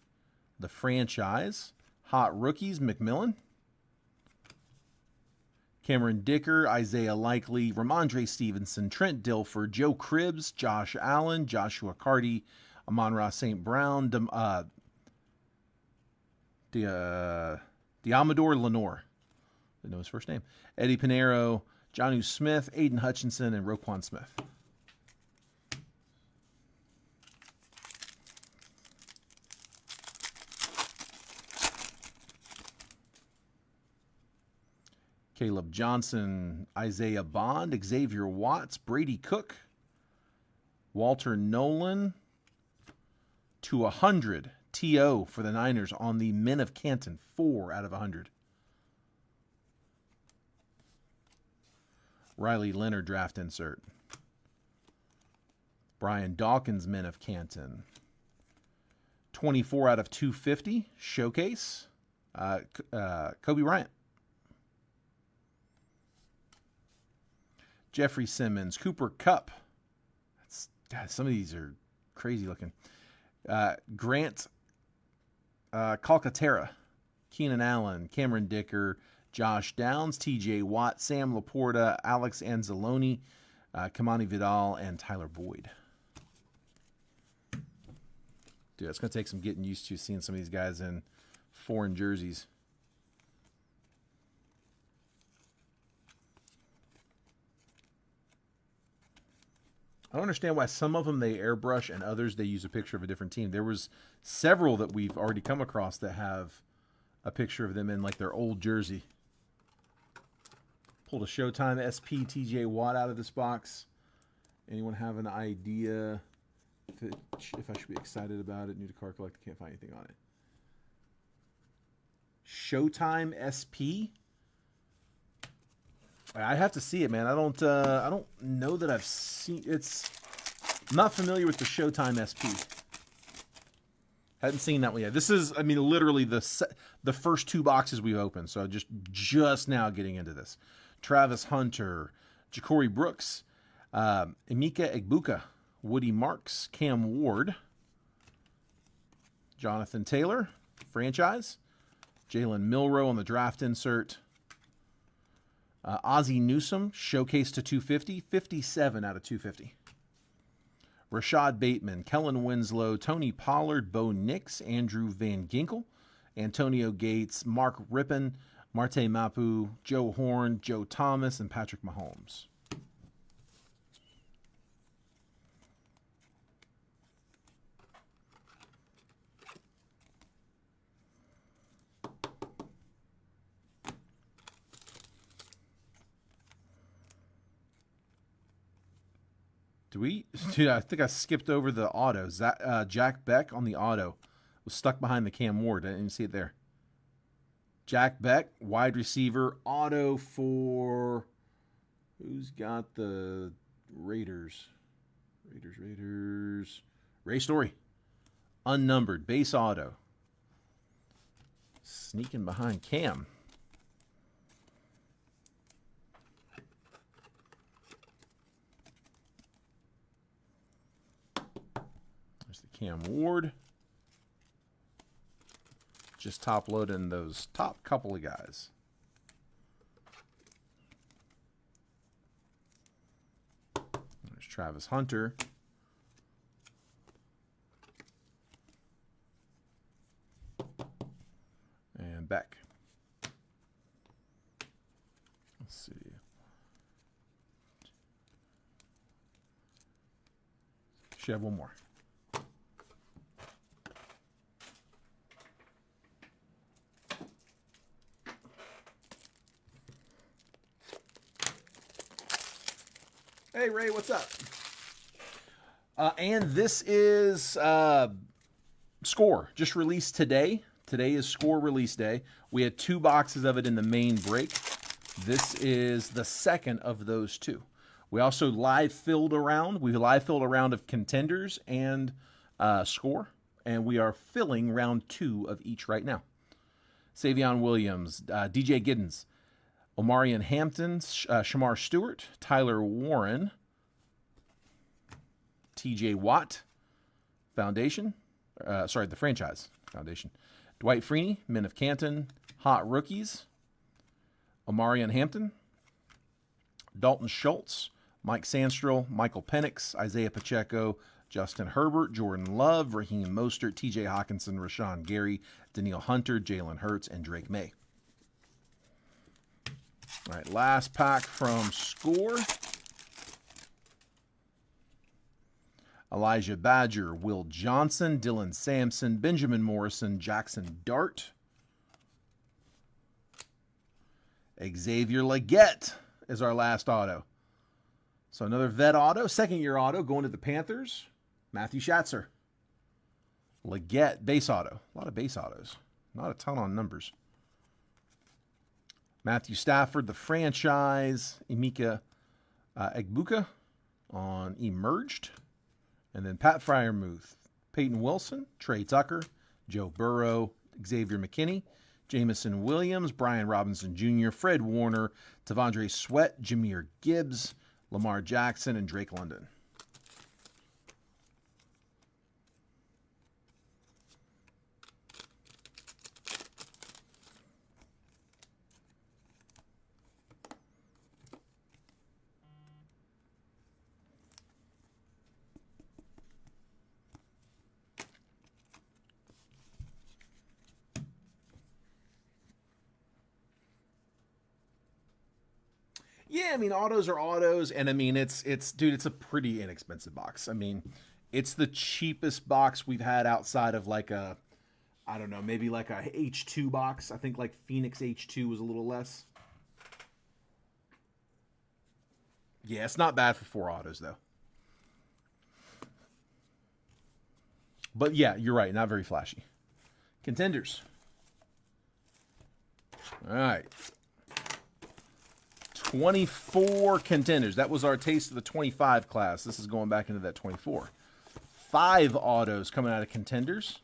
the franchise, Hot Rookies, McMillan, Cameron Dicker, Isaiah Likely, Ramondre Stevenson, Trent Dilfer, Joe Cribbs, Josh Allen, Joshua Carty, Amon-Ra St. Brown, Diamador Lenore. Didn't know his first name. Eddie Pinheiro, Jonnu Smith, Aiden Hutchinson, and Roquan Smith. Caleb Johnson, Isaiah Bond, Xavier Watts, Brady Cook, Walter Nolan, to 100 TO for the Niners on the Men of Canton, 4 out of 100. Riley Leonard draft insert. Brian Dawkins, Men of Canton, 24 out of 250 showcase. Kobe Bryant. Jeffrey Simmons, Cooper Kupp. God, some of these are crazy looking. Grant Calcaterra, Keenan Allen, Cameron Dicker, Josh Downs, TJ Watt, Sam Laporta, Alex Anzalone, Kamani Vidal, and Tyler Boyd. Dude, it's going to take some getting used to seeing some of these guys in foreign jerseys. I don't understand why some of them they airbrush and others they use a picture of a different team. There was several that we've already come across that have a picture of them in like their old jersey. Pulled a Showtime SP TJ Watt out of this box. Anyone have an idea if I should be excited about it? New to card collector, can't find anything on it. Showtime SP. I have to see it, man. I don't know that I've seen it's. I'm not familiar with the Showtime SP. Hadn't seen that one yet. This is, I mean, literally the first two boxes we've opened. So just now getting into this. Travis Hunter, Ja'Cory Brooks, Emeka Egbuka, Woody Marks, Cam Ward, Jonathan Taylor, franchise, Jalen Milroe on the draft insert. Ozzie Newsome, showcase to 250, 57 out of 250. Rashad Bateman, Kellen Winslow, Tony Pollard, Bo Nix, Andrew Van Ginkel, Antonio Gates, Mark Rippon, Marte Mapu, Joe Horn, Joe Thomas, and Patrick Mahomes. Dude, I think I skipped over the auto. Jack Beck on the auto was stuck behind the Cam Ward. I didn't even see it there. Jack Beck, wide receiver, auto for, who's got the Raiders? Raiders. Ray Story, unnumbered, base auto. Sneaking behind Cam. There's the Cam Ward. Just top loading those top couple of guys. There's Travis Hunter. And Beck. Let's see. Should have one more. Hey, Ray, what's up? And this is Score, just released today. Today is Score release day. We had 2 boxes of it in the main break. This is the second of those 2. We also live filled a round. We live filled a round of Contenders and Score, and we are filling round 2 of each right now. Savion Williams, DJ Giddens, Omarion Hampton, Shamar Stewart, Tyler Warren, TJ Watt, the franchise foundation. Dwight Freeney, Men of Canton, Hot Rookies, Omarion Hampton, Dalton Schultz, Mike Sandstrel, Michael Penix, Isaiah Pacheco, Justin Herbert, Jordan Love, Raheem Mostert, TJ Hawkinson, Rashawn Gary, Daniil Hunter, Jalen Hurts, and Drake May. All right, last pack from Score. Elijah Badger, Will Johnson, Dylan Sampson, Benjamin Morrison, Jackson Dart, Xavier Legette is our last auto. So another vet auto, second-year auto, going to the Panthers. Matthew Schatzer. Legette, base auto. A lot of base autos. Not a ton on numbers. Matthew Stafford, the franchise. Emeka Egbuka on Emerged. And then Pat Freiermuth, Peyton Wilson, Trey Tucker, Joe Burrow, Xavier McKinney, Jamison Williams, Brian Robinson Jr., Fred Warner, Tavondre Sweat, Jahmyr Gibbs, Lamar Jackson, and Drake London. Yeah, I mean, autos are autos, and I mean, dude, it's a pretty inexpensive box. I mean, it's the cheapest box we've had outside of like a, I don't know, maybe like a H2 box. I think like Phoenix H2 was a little less. Yeah, it's not bad for 4 autos though. But yeah, you're right, not very flashy. Contenders. All right. 24 Contenders. That was our taste of the 25 class. This is going back into that 24. 5 autos coming out of Contenders.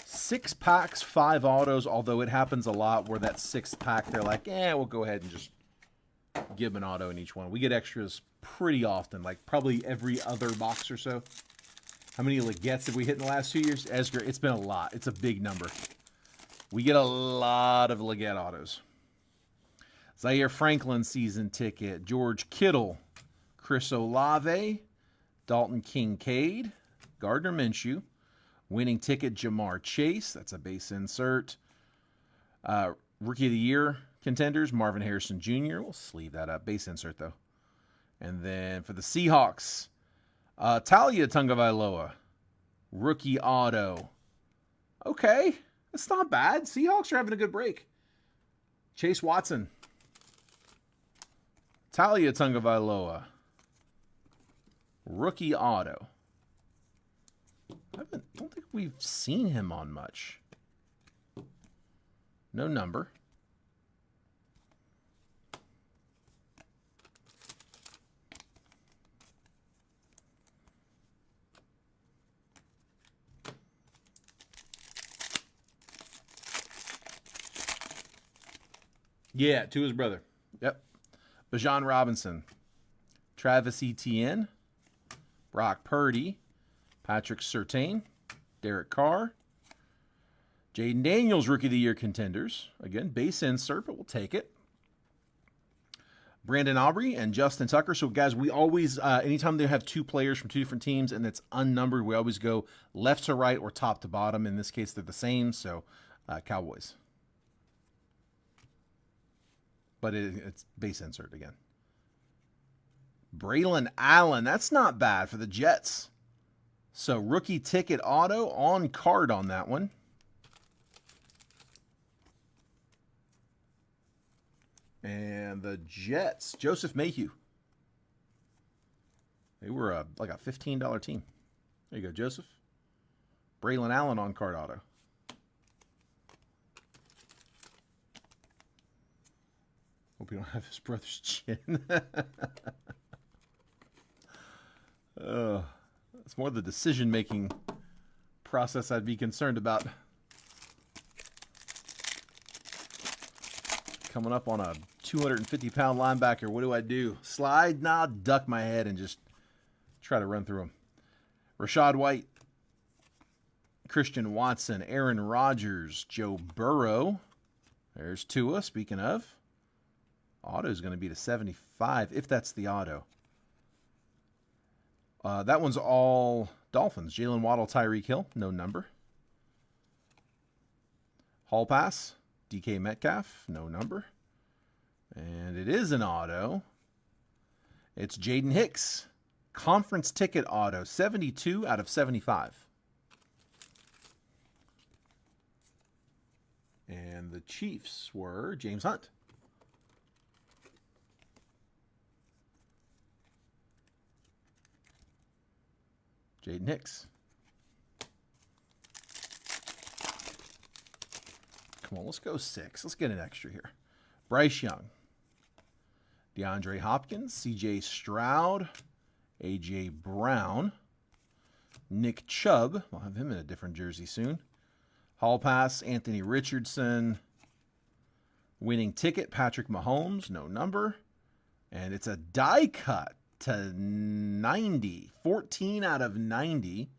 6 packs, 5 autos, although it happens a lot where that 6th pack, they're like, we'll go ahead and just give an auto in each one. We get extras pretty often, like probably every other box or so. How many Legettes have we hit in the last 2 years? Esger, it's been a lot. It's a big number. We get a lot of Legette autos. Zaire Franklin season ticket, George Kittle, Chris Olave, Dalton Kincaid, Gardner Minshew, winning ticket Jamar Chase, that's a base insert. Rookie of the Year contenders, Marvin Harrison Jr., we'll sleeve that up, base insert though. And then for the Seahawks, Talia Tagovailoa, rookie auto. Okay, that's not bad. Seahawks are having a good break. Chase Watson. Talia Tagovailoa, rookie auto. Don't think we've seen him on much. No number. Yeah, to his brother. Yep. Bijan Robinson, Travis Etienne, Brock Purdy, Patrick Surtain, Derek Carr, Jaden Daniels, Rookie of the Year contenders. Again, base insert, but we'll take it. Brandon Aubrey and Justin Tucker. So, guys, we always, anytime they have two players from two different teams and it's unnumbered, we always go left to right or top to bottom. In this case, they're the same. So, Cowboys. But it's base insert again. Braylon Allen. That's not bad for the Jets. So, rookie ticket auto on card on that one. And the Jets, Joseph Mayhew. They were like a $15 team. There you go, Joseph. Braylon Allen on card auto. Hope you don't have his brother's chin. It's more the decision-making process I'd be concerned about. Coming up on a 250-pound linebacker, what do I do? Slide? Nah, duck my head and just try to run through him. Rashad White, Christian Watson, Aaron Rodgers, Joe Burrow. There's Tua, speaking of. Auto is going to be to 75, if that's the auto. That one's all Dolphins. Jalen Waddle, Tyreek Hill, no number. Hall pass, DK Metcalf, no number. And it is an auto. It's Jaden Hicks, conference ticket auto, 72 out of 75. And the Chiefs were James Hunt. Jaden Hicks. Come on, let's go 6. Let's get an extra here. Bryce Young. DeAndre Hopkins. CJ Stroud. AJ Brown. Nick Chubb. We'll have him in a different jersey soon. Hall pass, Anthony Richardson. Winning ticket, Patrick Mahomes. No number. And it's a die cut to 90. 14 out of 90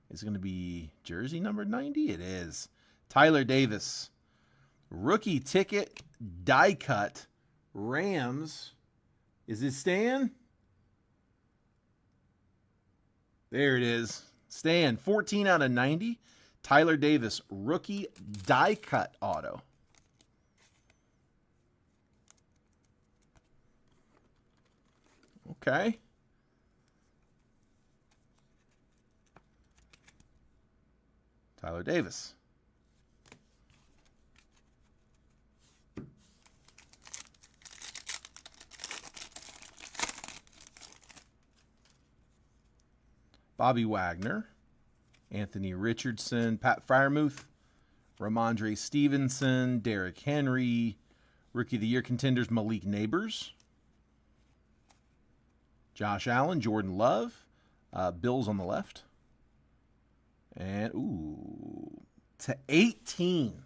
is going to be jersey number 90. It is. Tyler Davis. Rookie ticket, die cut, Rams. Is it Stan? There it is. Stan, 14 out of 90. Tyler Davis, rookie die cut auto. Okay. Tyler Davis. Bobby Wagner, Anthony Richardson, Pat Freiermuth, Ramondre Stevenson, Derrick Henry, Rookie of the Year contenders Malik Neighbors, Josh Allen, Jordan Love, Bills on the left, and to 18.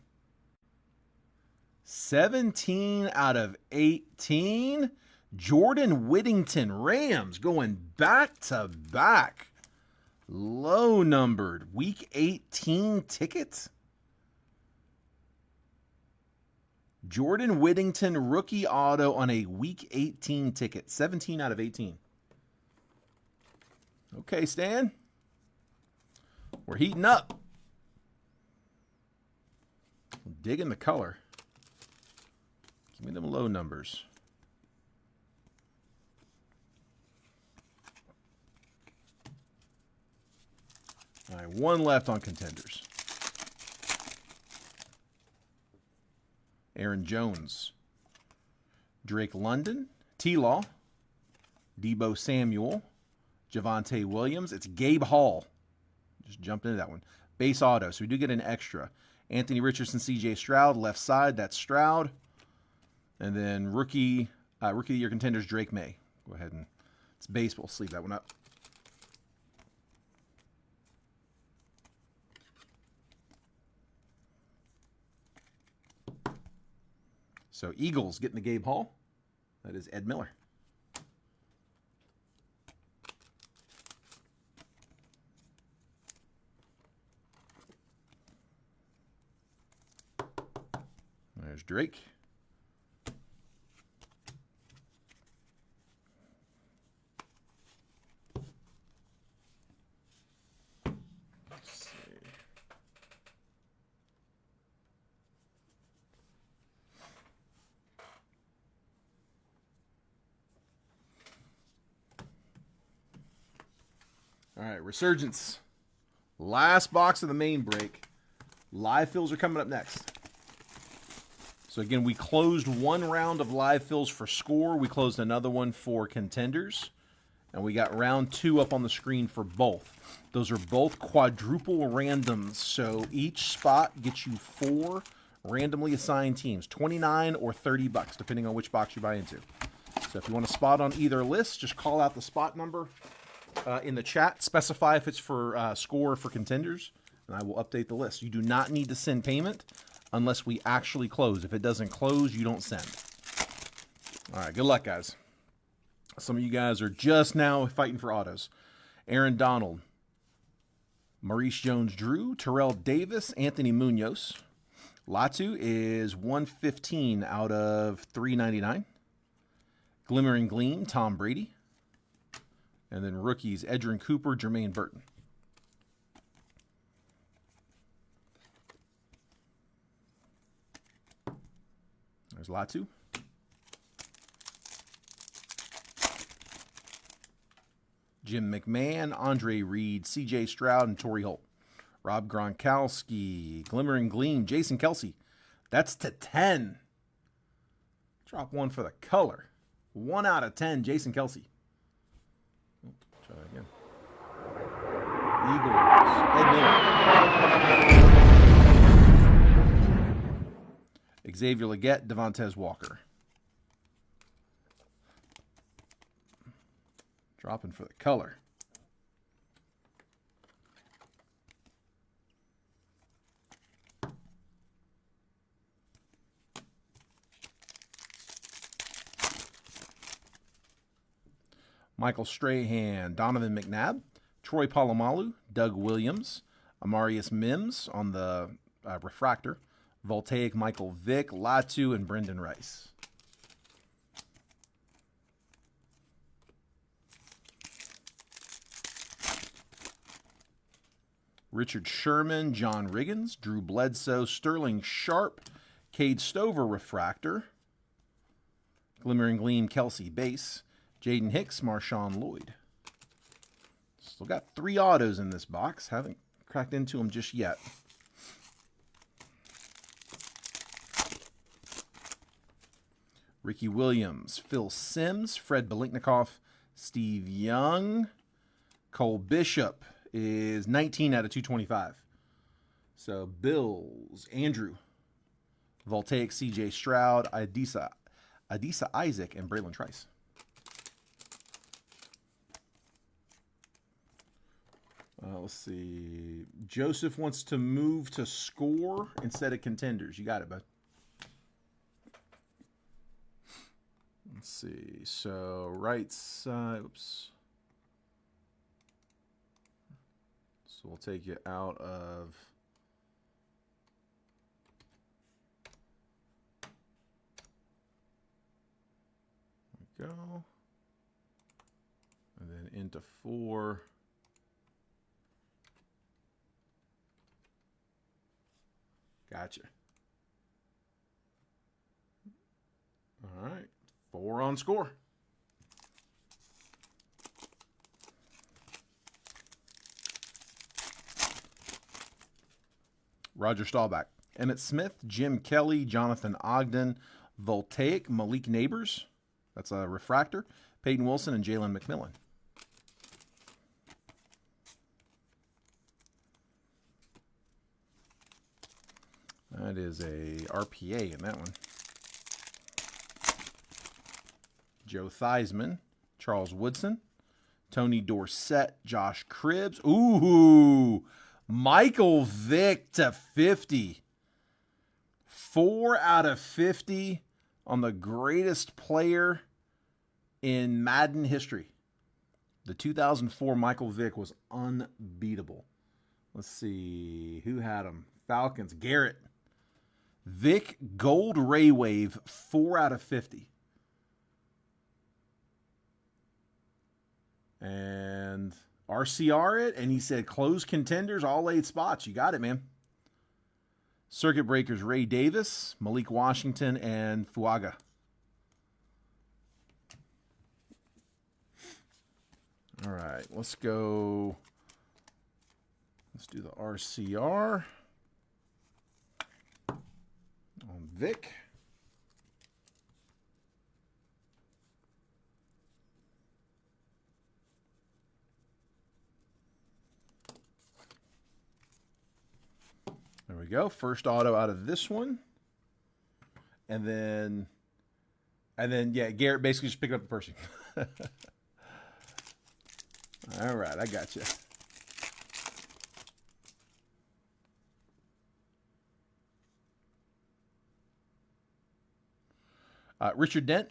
17 out of 18. Jordan Whittington, Rams, going back to back. Low numbered week 18 tickets. Jordan Whittington rookie auto on a week 18 ticket. 17 out of 18. Okay, Stan. We're heating up. Digging the color. Give me them low numbers. All right, one left on contenders. Aaron Jones, Drake London, T-Law, Debo Samuel, Javonte Williams. It's Gabe Hall. Just jumped into that one. Base auto, so we do get an extra. Anthony Richardson, C.J. Stroud, left side. That's Stroud. And then rookie of the year contenders, Drake May. Go ahead and it's base. We'll sleeve that one up. So Eagles getting the Gabe Hall. That is Ed Miller. There's Drake. Let's see. All right, Resurgence. Last box of the main break. Live fills are coming up next. So again, we closed one round of live fills for score. We closed another one for contenders. And we got round 2 up on the screen for both. Those are both quadruple randoms. So each spot gets you 4 randomly assigned teams. 29 or 30 bucks, depending on which box you buy into. So if you want a spot on either list, just call out the spot number in the chat. Specify if it's for score or for contenders. And I will update the list. You do not need to send payment unless we actually close. If it doesn't close, you don't send. All right, good luck, guys. Some of you guys are just now fighting for autos. Aaron Donald, Maurice Jones-Drew, Terrell Davis, Anthony Munoz. Latu is 115 out of 399. Glimmer and Gleam, Tom Brady. And then rookies, Edgerrin Cooper, Jermaine Burton. There's Latu. Jim McMahon, Andre Reed, C.J. Stroud, and Torrey Holt. Rob Gronkowski, Glimmer and Gleam, Jason Kelsey. That's to 10. Drop one for the color. 1 out of 10, Jason Kelsey. Try that again. Eagles, Ed Miller. Xavier Legette, Devontae Walker. Dropping for the color. Michael Strahan, Donovan McNabb, Troy Polamalu, Doug Williams, Amarius Mims on the refractor, Voltaic Michael Vick, Latu, and Brendan Rice. Richard Sherman, John Riggins, Drew Bledsoe, Sterling Sharp, Cade Stover refractor, Glimmer and Gleam Kelsey base, Jaden Hicks, Marshawn Lloyd. Still got 3 autos in this box. Haven't cracked into them just yet. Ricky Williams, Phil Simms, Fred Biletnikoff, Steve Young, Cole Bishop is 19 out of 225. So Bills, Andrew, Voltaic, C.J. Stroud, Adisa Isaac, and Braylon Trice. Let's see. Joseph wants to move to score instead of contenders. You got it, bud. Let's see. So right side. Oops. So we'll take you out of. There we go. And then into 4. Gotcha. All right. 4 on score. Roger Staubach, Emmett Smith, Jim Kelly, Jonathan Ogden, Voltaic, Malik Neighbors. That's a refractor. Peyton Wilson and Jalen McMillan. That is a RPA in that one. Joe Theismann, Charles Woodson, Tony Dorsett, Josh Cribbs. Ooh, Michael Vick to 50. 4 out of 50 on the greatest player in Madden history. The 2004 Michael Vick was unbeatable. Let's see. Who had him? Falcons. Garrett. Vick Gold Ray Wave, 4 out of 50. And RCR it, and he said close contenders, all 8 spots. You got it, man. Circuit Breakers, Ray Davis, Malik Washington, and Fuaga. All right, let's go. Let's do the RCR on Vic. There we go. First auto out of this one. And then yeah, Garrett basically just picked up the Pershing. All right, I got you. Richard Dent,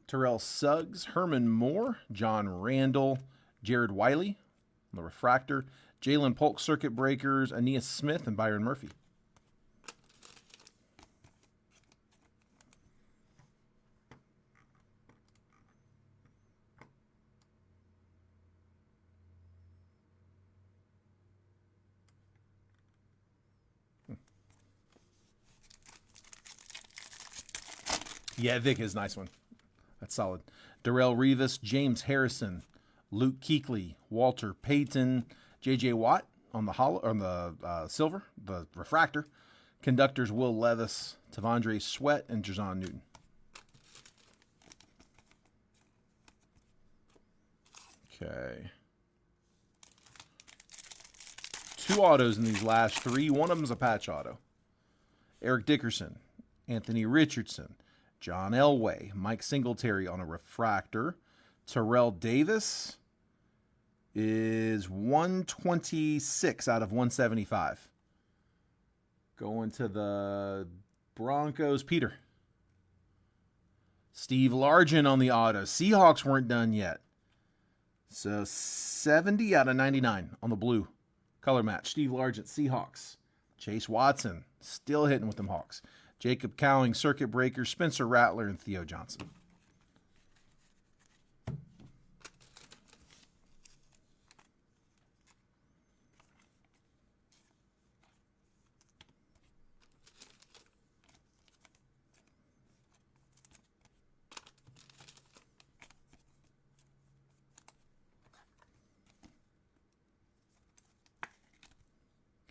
Terrell Suggs, Herman Moore, John Randall, Jared Wiley on the refractor, Jalen Polk, Circuit Breakers, Aeneas Smith, and Byron Murphy. Yeah, Vic is a nice one. That's solid. Darrell Revis, James Harrison, Luke Kuechly, Walter Payton, J.J. Watt on the silver, the refractor. Conductors Will Levis, Tavondre Sweat, and Jazon Newton. Okay. 2 autos in these last 3. One of them is a patch auto. Eric Dickerson, Anthony Richardson, John Elway, Mike Singletary on a refractor. Terrell Davis is 126 out of 175. Going to the Broncos, Peter. Steve Largent on the auto. Seahawks weren't done yet. So 70 out of 99 on the blue. Color match. Steve Largent, Seahawks. Chase Watson, still hitting with them Hawks. Jacob Cowing, Circuit Breaker, Spencer Rattler, and Theo Johnson.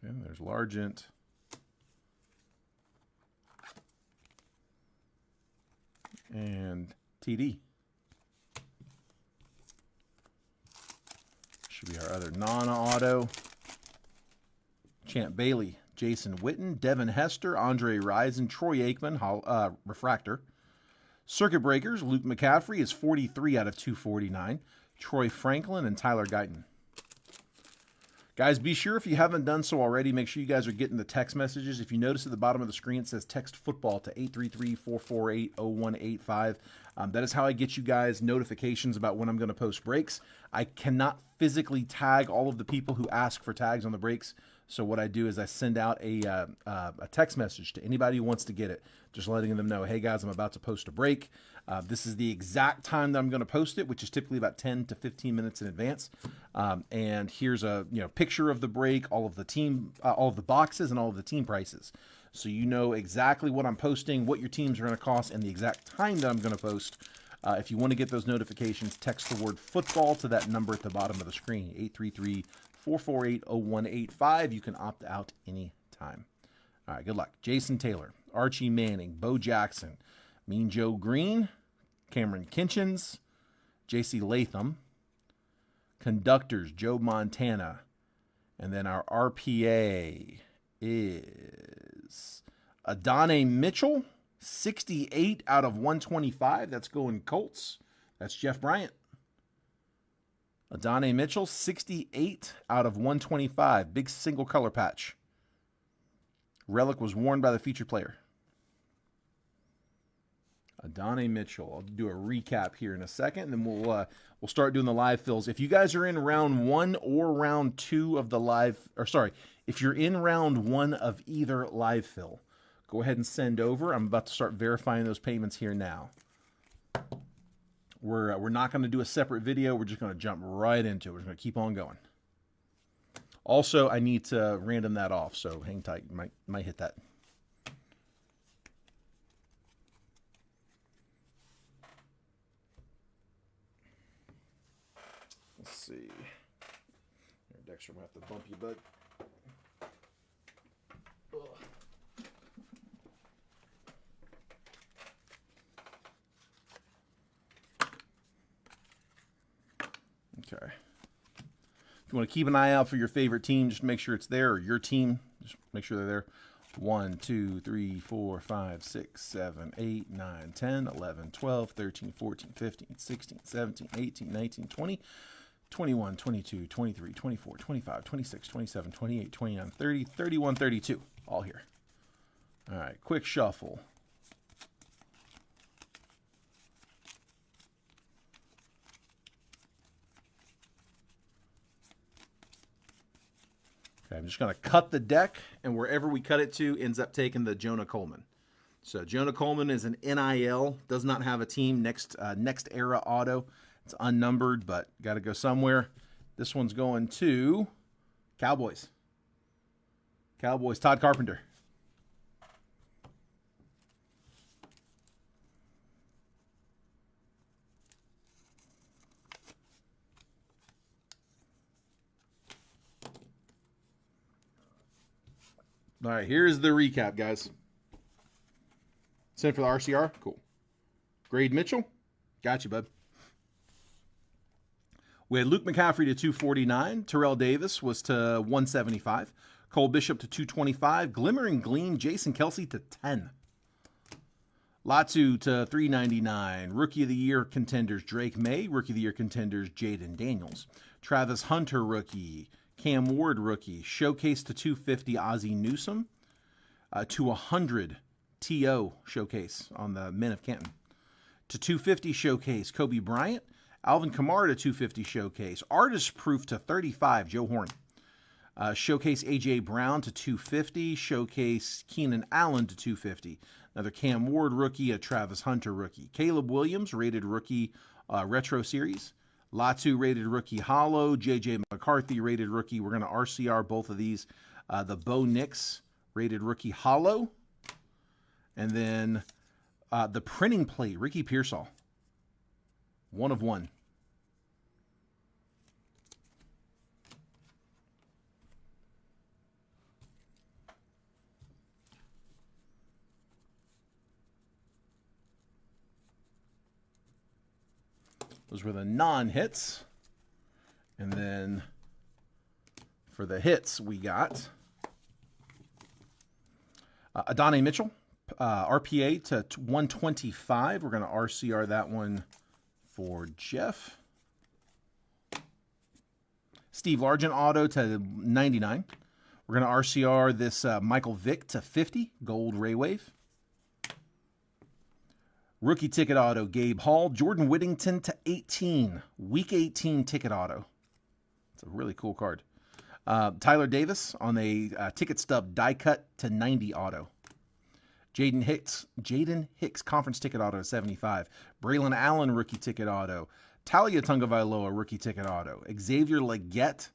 Okay, there's Largent. And TD. Should be our other non-auto. Champ Bailey, Jason Witten, Devin Hester, Andre Rison, Troy Aikman, refractor. Circuit Breakers, Luke McCaffrey is 43 out of 249. Troy Franklin and Tyler Guyton. Guys, be sure if you haven't done so already, make sure you guys are getting the text messages. If you notice at the bottom of the screen, it says text football to 833-448-0185. That is how I get you guys notifications about when I'm going to post breaks. I cannot physically tag all of the people who ask for tags on the breaks. So what I do is I send out a text message to anybody who wants to get it, just letting them know, hey guys, I'm about to post a break. This is the exact time that I'm going to post it, which is typically about 10 to 15 minutes in advance. And here's a picture of the break, all of the boxes, and all of the team prices. So you know exactly what I'm posting, what your teams are going to cost, and the exact time that I'm going to post. If you want to get those notifications, text the word football to that number at the bottom of the screen, 833-448-0185. You can opt out anytime. All right, good luck. Jason Taylor, Archie Manning, Bo Jackson, Mean Joe Green, Cameron Kinchins, J.C. Latham, Conductors, Joe Montana, and then our RPA is Adonai Mitchell, 68 out of 125. That's going Colts. That's Jeff Bryant. Adonai Mitchell, 68 out of 125. Big single color patch. Relic was worn by the featured player. Adonai Mitchell. I'll do a recap here in a second, and then we'll start doing the live fills. If you guys are in round 1 or round 2 of the live, or sorry, if you're in round 1 of either live fill, go ahead and send over. I'm about to start verifying those payments here now. We're not going to do a separate video. We're just going to jump right into it. We're going to keep on going. Also, I need to random that off, so hang tight. You might hit that. Let's see. Here, Dexter, I'm going to have to bump you, bud. Okay. If you want to keep an eye out for your favorite team, just make sure it's there, or your team, just make sure they're there. 1, 2, 3, 4, 5, 6, 7, 8, 9, 10, 11, 12, 13, 14, 15, 16, 17, 18, 19, 20, 21, 22, 23, 24, 25, 26, 27, 28, 29, 30, 31, 32. All here. All right, quick shuffle. Okay, I'm just going to cut the deck, and wherever we cut it to ends up taking the Jonah Coleman. So Jonah Coleman is an NIL, does not have a team, next era auto. It's unnumbered, but got to go somewhere. This one's going to Cowboys. Cowboys, Todd Carpenter. All right, here's the recap, guys. Sent for the RCR? Cool. Grade Mitchell? Got you, bud. We had Luke McCaffrey to 249. Terrell Davis was to 175. Cole Bishop to 225. Glimmer and Gleam, Jason Kelsey to 10. Latu to 399. Rookie of the Year contenders, Drake May. Rookie of the Year contenders, Jaden Daniels. Travis Hunter, rookie. Cam Ward, rookie. Showcase to 250, Ozzie Newsome. To 100, T.O. showcase on the Men of Canton. To 250 showcase, Kobe Bryant. Alvin Kamara to 250 showcase. Artist proof to 35, Joe Horn. Showcase A.J. Brown to 250. Showcase Keenan Allen to 250. Another Cam Ward rookie, a Travis Hunter rookie. Caleb Williams, rated rookie retro series. Latu rated rookie hollow. J.J. McCarthy rated rookie. We're going to RCR both of these. The Bo Nix rated rookie hollow. And then the printing plate, Ricky Pearsall. 1 of 1. Those were the non-hits. And then for the hits, we got Adonai Mitchell, RPA to 125. We're going to RCR that one for Jeff. Steve Largent auto to 99. We're going to RCR this Michael Vick to 50, gold Ray Wave. Rookie ticket auto, Gabe Hall. Jordan Whittington to 18, week 18 ticket auto. It's a really cool card. Tyler Davis on a ticket stub die cut to 90 auto. Jaden Hicks conference ticket auto to 75. Braylon Allen rookie ticket auto. Talia Tungavailoa rookie ticket auto. Xavier Leggett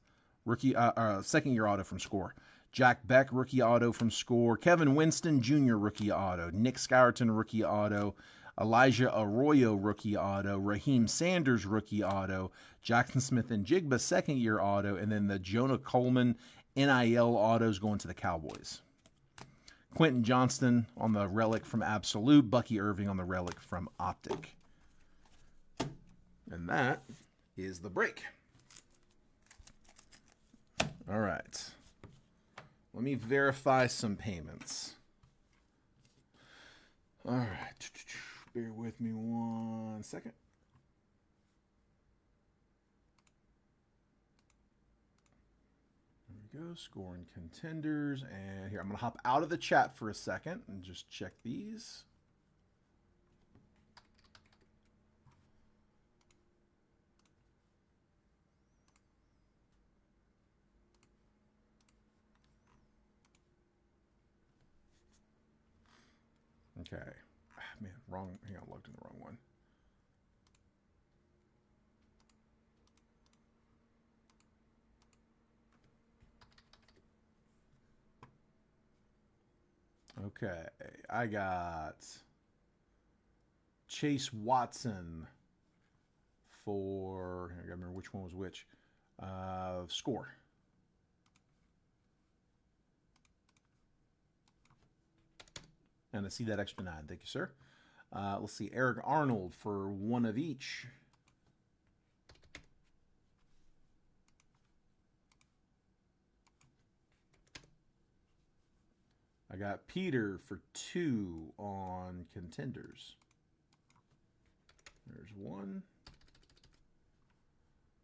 rookie second year auto from Score. Jack Beck rookie auto from Score. Kevin Winston Jr. rookie auto. Nick Scourton rookie auto. Elijah Arroyo rookie auto. Raheem Sanders rookie auto. Jackson Smith and Jigba second year auto. And then the Jonah Coleman NIL autos going to the Cowboys. Quentin Johnston on the relic from Absolute. Bucky Irving on the relic from Optic. And that is the break. All right. Let me verify some payments. All right. Bear with me 1 second. There we go. Scoring contenders. And here, I'm going to hop out of the chat for a second and just check these. Okay. Man, wrong. Hang on, logged in the wrong one. Okay, I got Chase Watson for, I gotta remember which one was which, score. And I see that extra 9. Thank you, sir. Let's see, Eric Arnold for one of each. I got Peter for 2 on contenders. There's 1.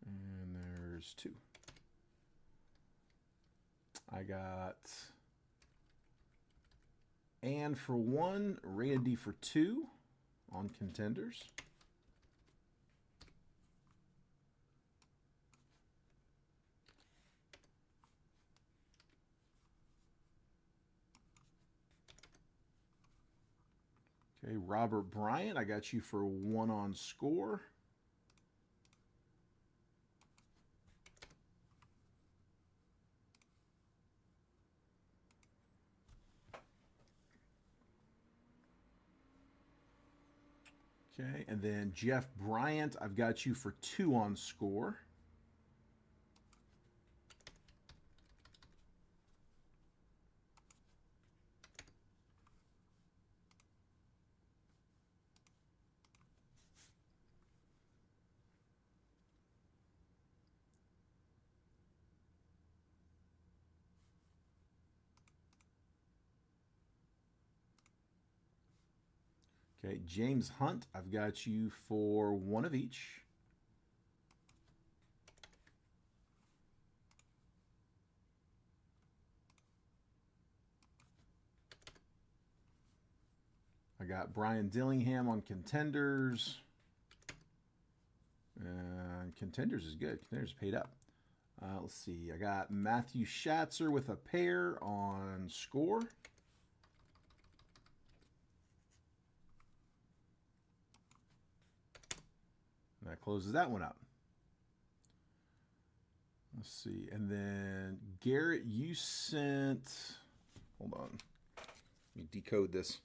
And there's 2. I got Ann for 1, Randy for 2 on contenders. Okay, Robert Bryant, I got you for 1 on score. Okay, and then Jeff Bryant, I've got you for 2 on score. Okay, James Hunt, I've got you for 1 of each. I got Brian Dillingham on contenders. And contenders is good. Contenders paid up. Let's see. I got Matthew Schatzer with a pair on score. That closes that one out. Let's see. And then Garrett, you sent, hold on. Let me decode this.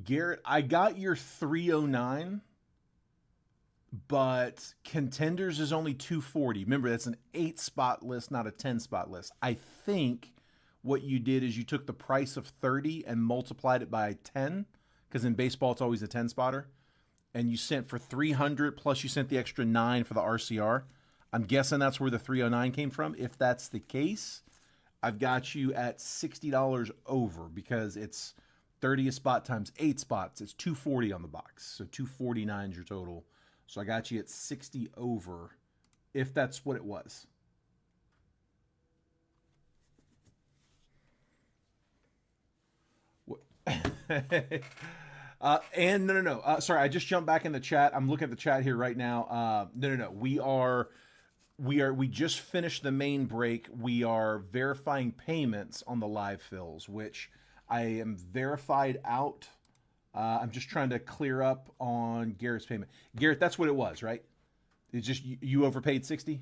Garrett, I got your 309. But contenders is only 240. Remember, that's an 8-spot list, not a 10-spot list. I think what you did is you took the price of 30 and multiplied it by 10, because in baseball it's always a 10-spotter, and you sent for 300 plus you sent the extra 9 for the RCR. I'm guessing that's where the 309 came from. If that's the case, I've got you at $60 over, because it's 30 a spot times 8 spots. It's 240 on the box, so 249 is your total. So I got you at 60 over, if that's what it was. And no. Sorry, I just jumped back in the chat. I'm looking at the chat here right now. No. We just finished the main break. We are verifying payments on the live fills, which I am verified out. I'm just trying to clear up on Garrett's payment. Garrett, that's what it was, right? It's just you overpaid 60?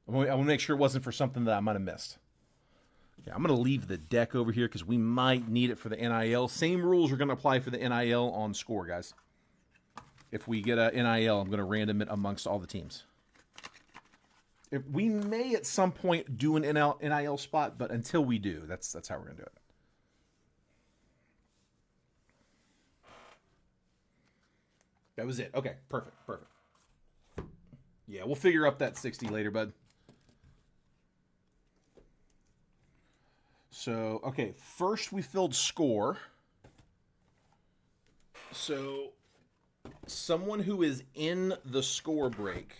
I want to make sure it wasn't for something that I might have missed. Okay, I'm going to leave the deck over here because we might need it for the NIL. Same rules are going to apply for the NIL on score, guys. If we get a NIL, I'm going to random it amongst all the teams. We may at some point do an NIL spot, but until we do, that's how we're going to do it. That was it. Okay, perfect, perfect. Yeah, we'll figure up that 60 later, bud. So, okay, first we filled score. So, someone who is in the score break,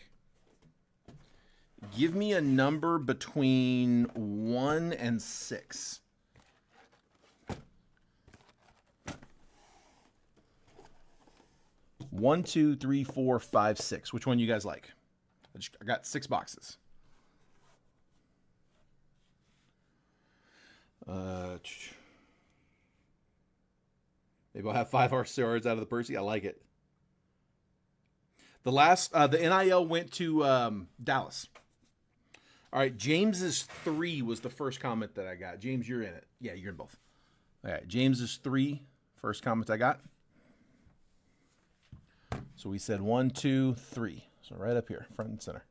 give me a number between 1 and 6. One, two, three, four, five, six. Which one you guys like? I got 6 boxes. Maybe I'll have 5 RCRs out of the Percy. I like it. The last, the NIL went to Dallas. All right, James's 3 was the first comment that I got. James, you're in it. Yeah, you're in both. All right, James's 3, first comment I got. So we said 1, 2, 3. So right up here, front and center.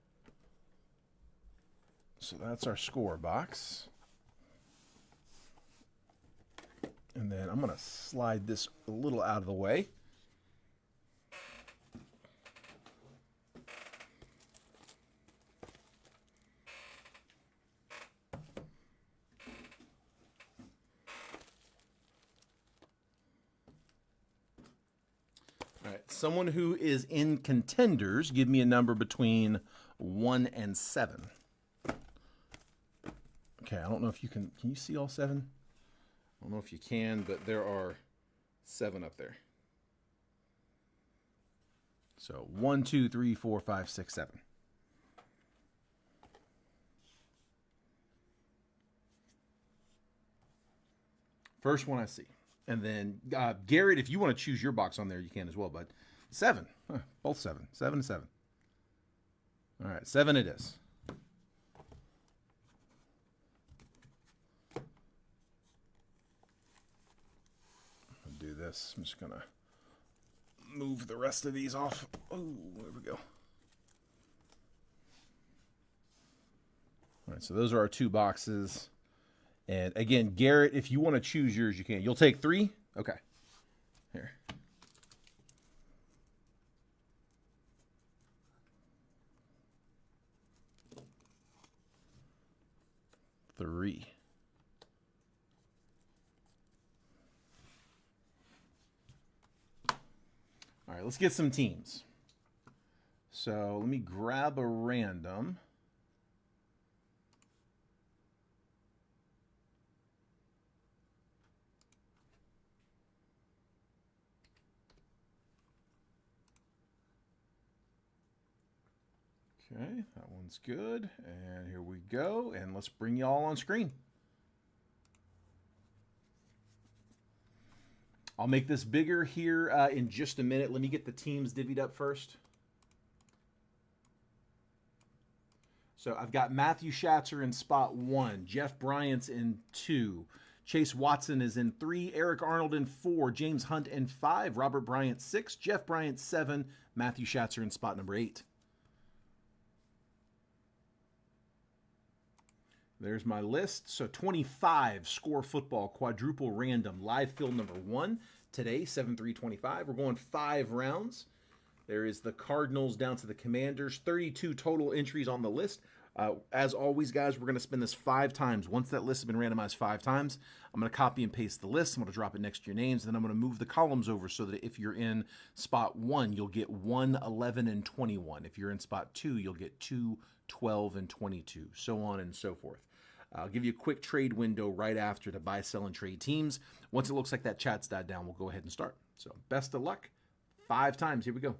So that's our score box. And then I'm going to slide this a little out of the way. All right, someone who is in contenders, give me a number between 1 and 7. Okay, I don't know if you can you see all 7? I don't know if you can, but there are 7 up there. So 1, 2, 3, 4, 5, 6, 7. First one I see. And then, Garrett, if you want to choose your box on there, you can as well, bud. 7. Huh, both 7. 7 and 7. All right, 7 it is. I'll do this. I'm just going to move the rest of these off. Oh, there we go. All right, so those are our 2 boxes. And again, Garrett, if you want to choose yours, you can. You'll take 3? Okay. Here. Three. All right, let's get some teams. So let me grab a random. Okay, that one's good. And here we go. And let's bring y'all on screen. I'll make this bigger here in just a minute. Let me get the teams divvied up first. So I've got Matthew Schatzer in spot 1. Jeff Bryant's in 2. Chase Watson is in 3. Eric Arnold in 4. James Hunt in 5. Robert Bryant 6. Jeff Bryant 7. Matthew Schatzer in spot number 8. There's my list. So 25 Score Football quadruple random live field number 1 today, 7/3/25. We're going 5 rounds. There is the Cardinals down to the Commanders. 32 total entries on the list. As always, guys, we're going to spin this 5 times. Once that list has been randomized 5 times, I'm going to copy and paste the list. I'm going to drop it next to your names, and then I'm going to move the columns over so that if you're in spot 1, you'll get 1, 11, and 21. If you're in spot 2, you'll get 2, 12, and 22, so on and so forth. I'll give you a quick trade window right after to buy, sell, and trade teams. Once it looks like that chat's died down, we'll go ahead and start. So best of luck. 5 times. Here we go.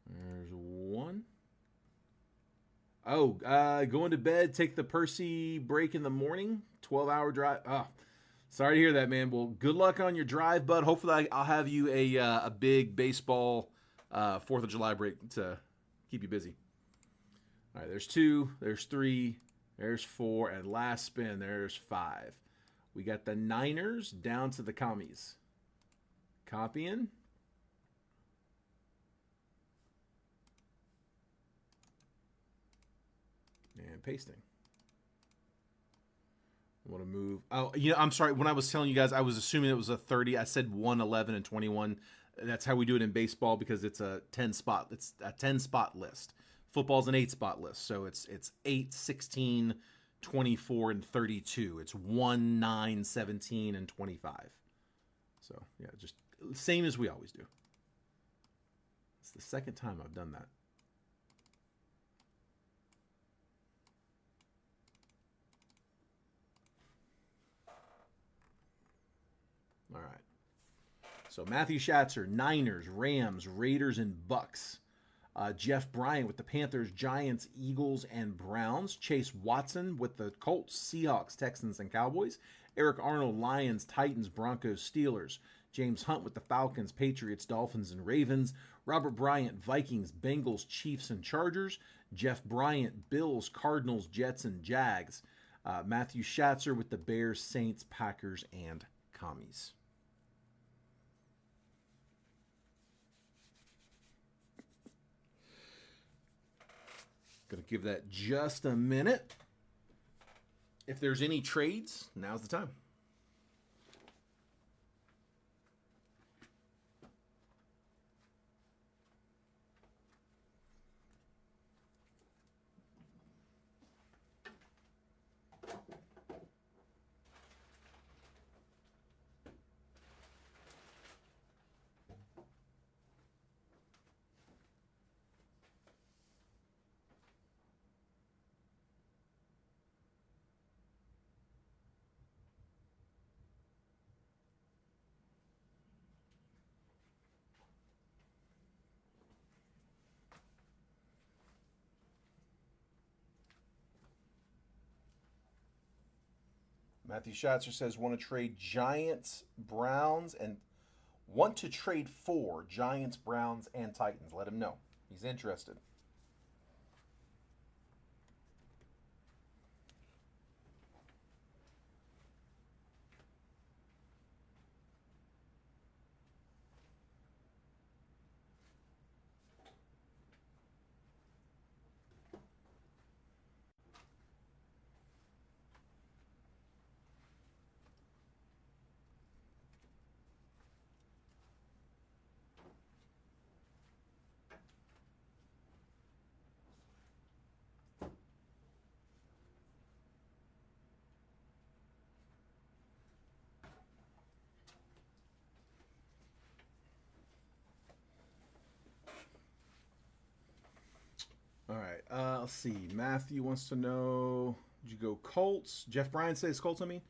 There's 1. Oh, going to bed, take the Percy break in the morning. 12-hour drive. Oh, sorry to hear that, man. Well, good luck on your drive, bud. Hopefully I'll have you a big baseball 4th of July break to keep you busy. All right, there's 2, there's 3, there's 4, and last spin, there's 5. We got the Niners down to the Commies. Copying. And pasting. I want to move. Oh, I'm sorry. When I was telling you guys, I was assuming it was a 30. I said 1, 11, and 21. That's how we do it in baseball because it's a 10-spot. It's a 10-spot list. Football's an 8-spot list, so it's 8, 16, 24, and 32. It's 1, 9, 17, and 25. So yeah, just same as we always do. It's the second time I've done that. All right. So Matthew Schatzer, Niners, Rams, Raiders, and Bucks. Jeff Bryant with the Panthers, Giants, Eagles, and Browns. Chase Watson with the Colts, Seahawks, Texans, and Cowboys. Eric Arnold, Lions, Titans, Broncos, Steelers. James Hunt with the Falcons, Patriots, Dolphins, and Ravens. Robert Bryant, Vikings, Bengals, Chiefs, and Chargers. Jeff Bryant, Bills, Cardinals, Jets, and Jags. Matthew Schatzer with the Bears, Saints, Packers, and Commies. Gonna give that just a minute. If there's any trades, now's the time. Matthew Schatzer says, want to trade Giants, Browns, and want to trade for Giants, Browns, and Titans. Let him know. He's interested. All right. Let's see. Matthew wants to know, did you go Colts? Jeff Bryan says Colts, I mean.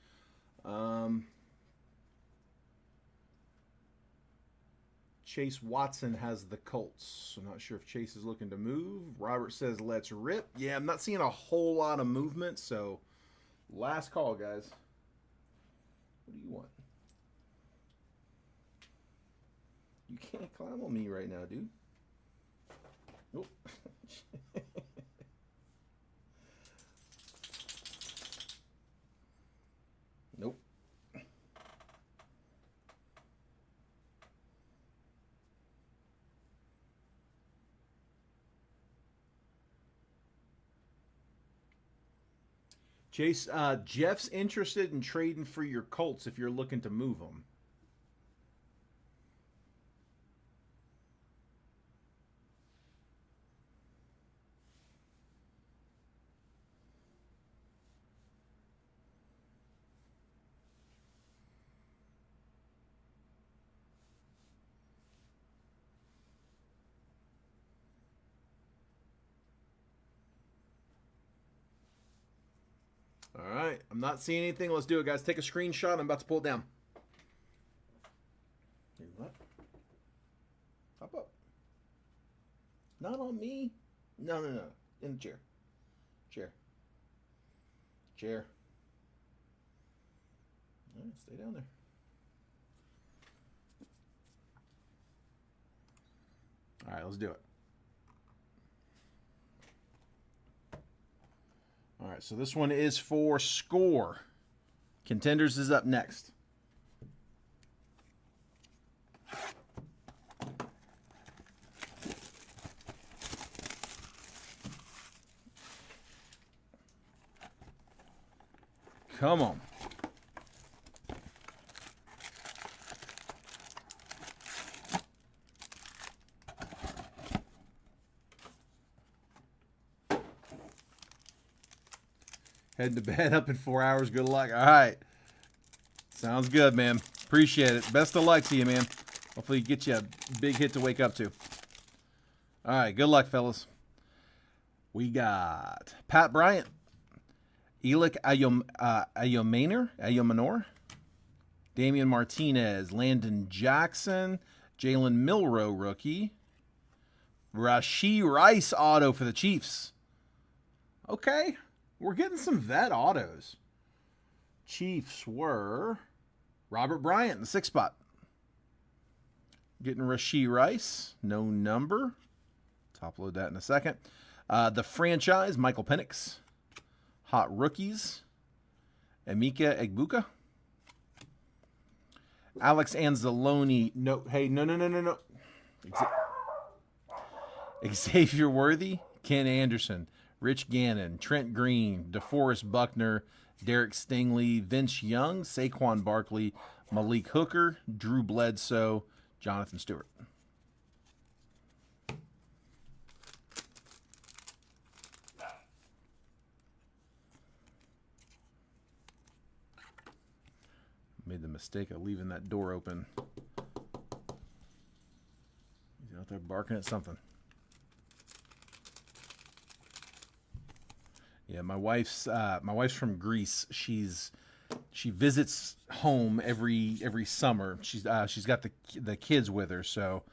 Chase Watson has the Colts. I'm not sure if Chase is looking to move. Robert says, let's rip. Yeah, I'm not seeing a whole lot of movement, so last call, guys. What do you want? You can't climb on me right now, dude. Nope. Nope. Chase, Jeff's interested in trading for your Colts if you're looking to move them. All right. I'm not seeing anything. Let's do it, guys. Take a screenshot. I'm about to pull it down. What? Hop up. Not on me. No. In the chair. Chair. All right, stay down there. All right, let's do it. All right, so this one is for Score. Contenders is up next. Come on. Heading to bed up in 4 hours. Good luck. All right. Sounds good, man. Appreciate it. Best of luck to you, man. Hopefully get you a big hit to wake up to. All right. Good luck, fellas. We got Pat Bryant, Elic Ayomanor, Damian Martinez, Landon Jackson, Jalen Milroe rookie, Rashee Rice auto for the Chiefs. Okay, we're getting some vet autos. Chiefs were Robert Bryant in the 6th spot. Getting Rashee Rice, no number. Top load that in a second. The franchise, Michael Penix. Hot rookies, Emeka Egbuka. Alex Anzalone. No. Xavier Worthy, Ken Anderson, Rich Gannon, Trent Green, DeForest Buckner, Derek Stingley, Vince Young, Saquon Barkley, Malik Hooker, Drew Bledsoe, Jonathan Stewart. Made the mistake of leaving that door open. He's out there barking at something. Yeah, my wife's from Greece. She visits home every summer. She's got the kids with her, so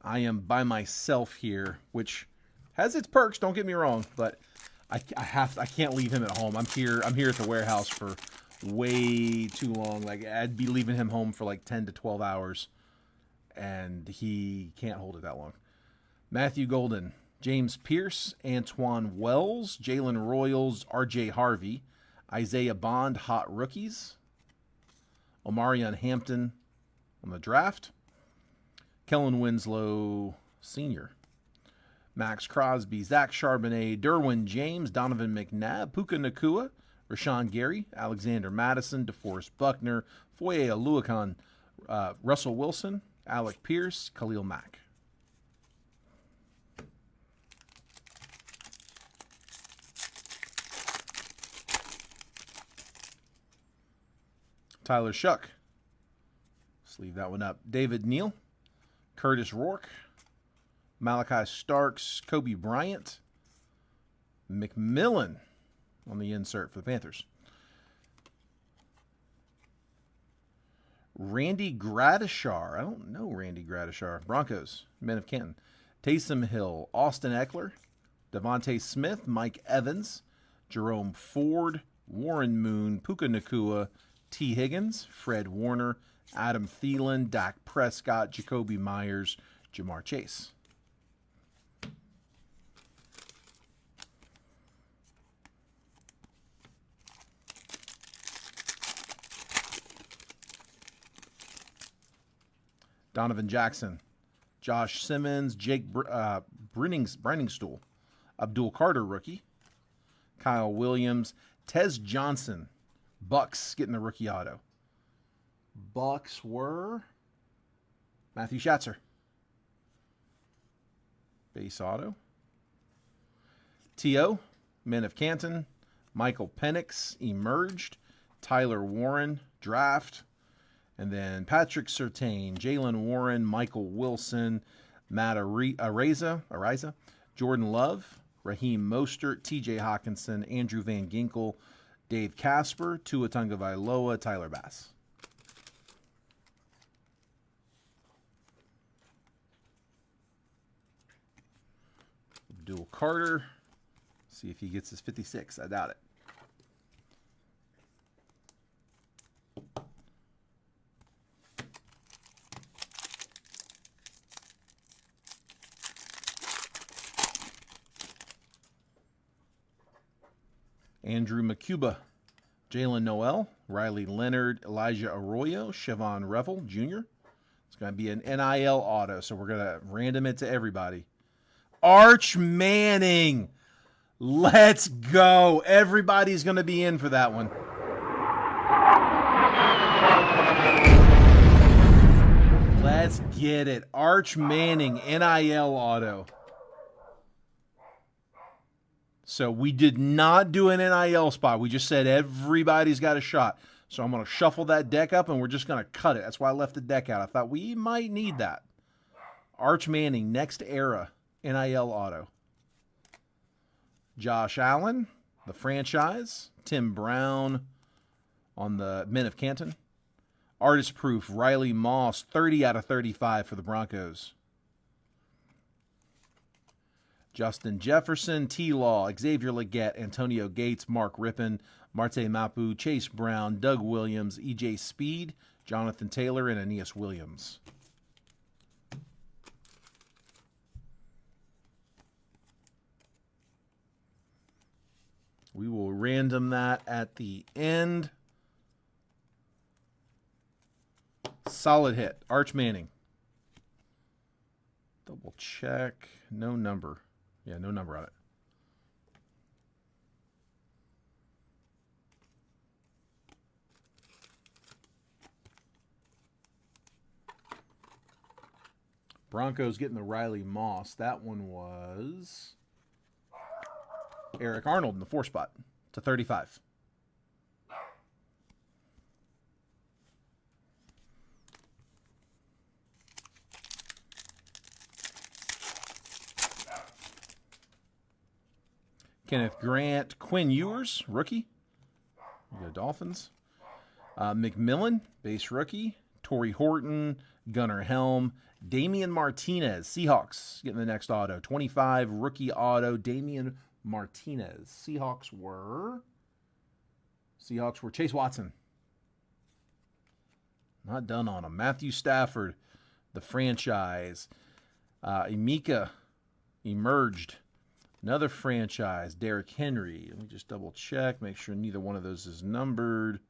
I am by myself here, which has its perks. Don't get me wrong, but I can't leave him at home. I'm here at the warehouse for way too long. Like, I'd be leaving him home for like 10 to 12 hours, and he can't hold it that long. Matthew Golden, James Pierce, Antoine Wells, Jalen Royals, R.J. Harvey, Isaiah Bond, hot rookies, Omarion Hampton on the draft, Kellen Winslow Sr., Max Crosby, Zach Charbonnet, Derwin James, Donovan McNabb, Puka Nacua, Rashawn Gary, Alexander Madison, DeForest Buckner, Foye Oluokun, Russell Wilson, Alec Pierce, Khalil Mack. Tyler Shuck. Let's leave that one up. David Neal, Curtis Rourke, Malachi Starks, Kobe Bryant, McMillan on the insert for the Panthers. Randy Gradishar. I don't know Randy Gradishar. Broncos, Men of Canton. Taysom Hill, Austin Eckler, Devontae Smith, Mike Evans, Jerome Ford, Warren Moon, Puka Nacua, T. Higgins, Fred Warner, Adam Thielen, Dak Prescott, Jacoby Myers, Jamar Chase. Donovan Jackson, Josh Simmons, Jake Brenningstool, Abdul Carter rookie, Kyle Williams, Tez Johnson, Bucks getting the rookie auto. Bucks were Matthew Schatzer. Base auto. T.O., Men of Canton, Michael Penix, Emerged, Tyler Warren, Draft, and then Patrick Surtain, Jalen Warren, Michael Wilson, Matt Ariza, Jordan Love, Raheem Mostert, T.J. Hawkinson, Andrew Van Ginkel, Dave Casper, Tua Tagovailoa, Tyler Bass. Abdul Carter. See if he gets his 56. I doubt it. Andrew McCuba, Jalen Noel, Riley Leonard, Elijah Arroyo, Siobhan Revel Jr. It's going to be an NIL auto, so we're going to random it to everybody. Arch Manning. Let's go. Everybody's going to be in for that one. Let's get it. Arch Manning, NIL auto. So we did not do an NIL spot. We just said everybody's got a shot. So I'm going to shuffle that deck up, and we're just going to cut it. That's why I left the deck out. I thought we might need that. Arch Manning, next era, NIL auto. Josh Allen, the franchise. Tim Brown on the Men of Canton. Artist proof, Riley Moss, 30 out of 35 for the Broncos. Justin Jefferson, T-Law, Xavier Legette, Antonio Gates, Mark Rippon, Marte Mapu, Chase Brown, Doug Williams, EJ Speed, Jonathan Taylor, and Aeneas Williams. We will random that at the end. Solid hit. Arch Manning. Double check. No number. Yeah, no number on it. Broncos getting the Riley Moss. That one was Eric Arnold in the 4 spot to 35. Kenneth Grant, Quinn Ewers, rookie. We go Dolphins. McMillan, base rookie. Torrey Horton, Gunnar Helm. Damian Martinez, Seahawks, getting the next auto. 25, rookie auto, Damian Martinez. Seahawks were Chase Watson. Not done on him. Matthew Stafford, the franchise. Emeka emerged. Another franchise, Derrick Henry. Let me just double check, make sure neither one of those is numbered.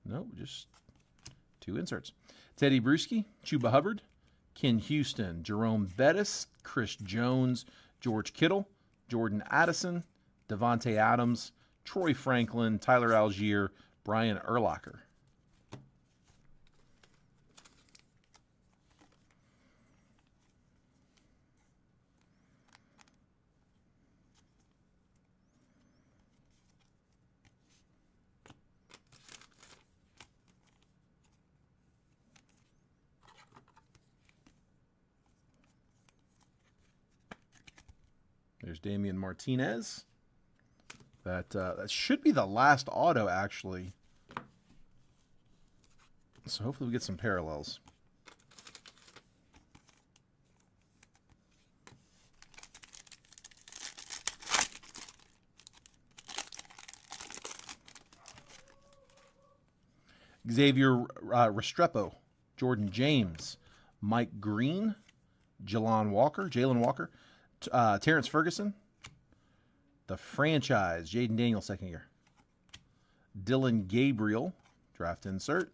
Nope, just 2 inserts. Teddy Bruschi, Chuba Hubbard, Ken Houston, Jerome Bettis, Chris Jones, George Kittle, Jordan Addison, Devontae Adams, Troy Franklin, Tyler Algier, Brian Urlacher. There's Damian Martinez. That should be the last auto, actually. So hopefully we get some parallels. Xavier Restrepo, Jordan James, Mike Green, Jalen Walker, Terrence Ferguson, the franchise, Jaden Daniels, second year. Dylan Gabriel, draft insert.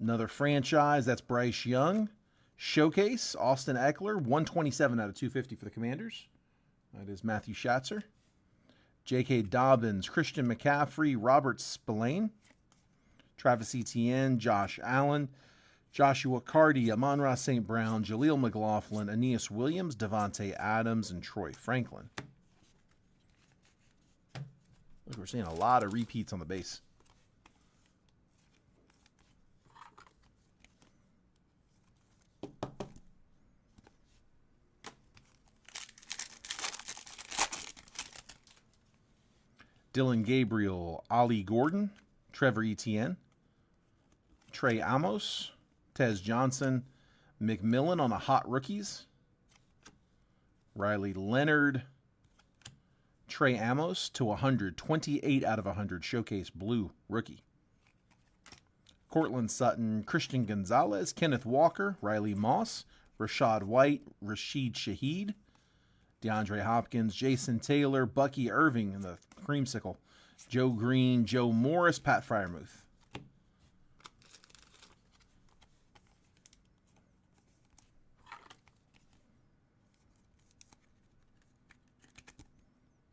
Another franchise, that's Bryce Young. Showcase, Austin Eckler, 127 out of 250 for the Commanders. That is Matthew Schatzer. J.K. Dobbins, Christian McCaffrey, Robert Spillane. Travis Etienne, Josh Allen. Joshua Cardi, Amon-Ra St. Brown, Jaleel McLaughlin, Aeneas Williams, Devontae Adams, and Troy Franklin. Look, we're seeing a lot of repeats on the base. Dylan Gabriel, Ali Gordon, Trevor Etienne, Trey Amos, Tez Johnson, McMillan on the hot rookies, Riley Leonard, Trey Amos to 100, 28 out of 100, showcase blue rookie. Cortland Sutton, Christian Gonzalez, Kenneth Walker, Riley Moss, Rashad White, Rashid Shaheed, DeAndre Hopkins, Jason Taylor, Bucky Irving in the creamsicle, Joe Green, Joe Morris, Pat Freiermuth.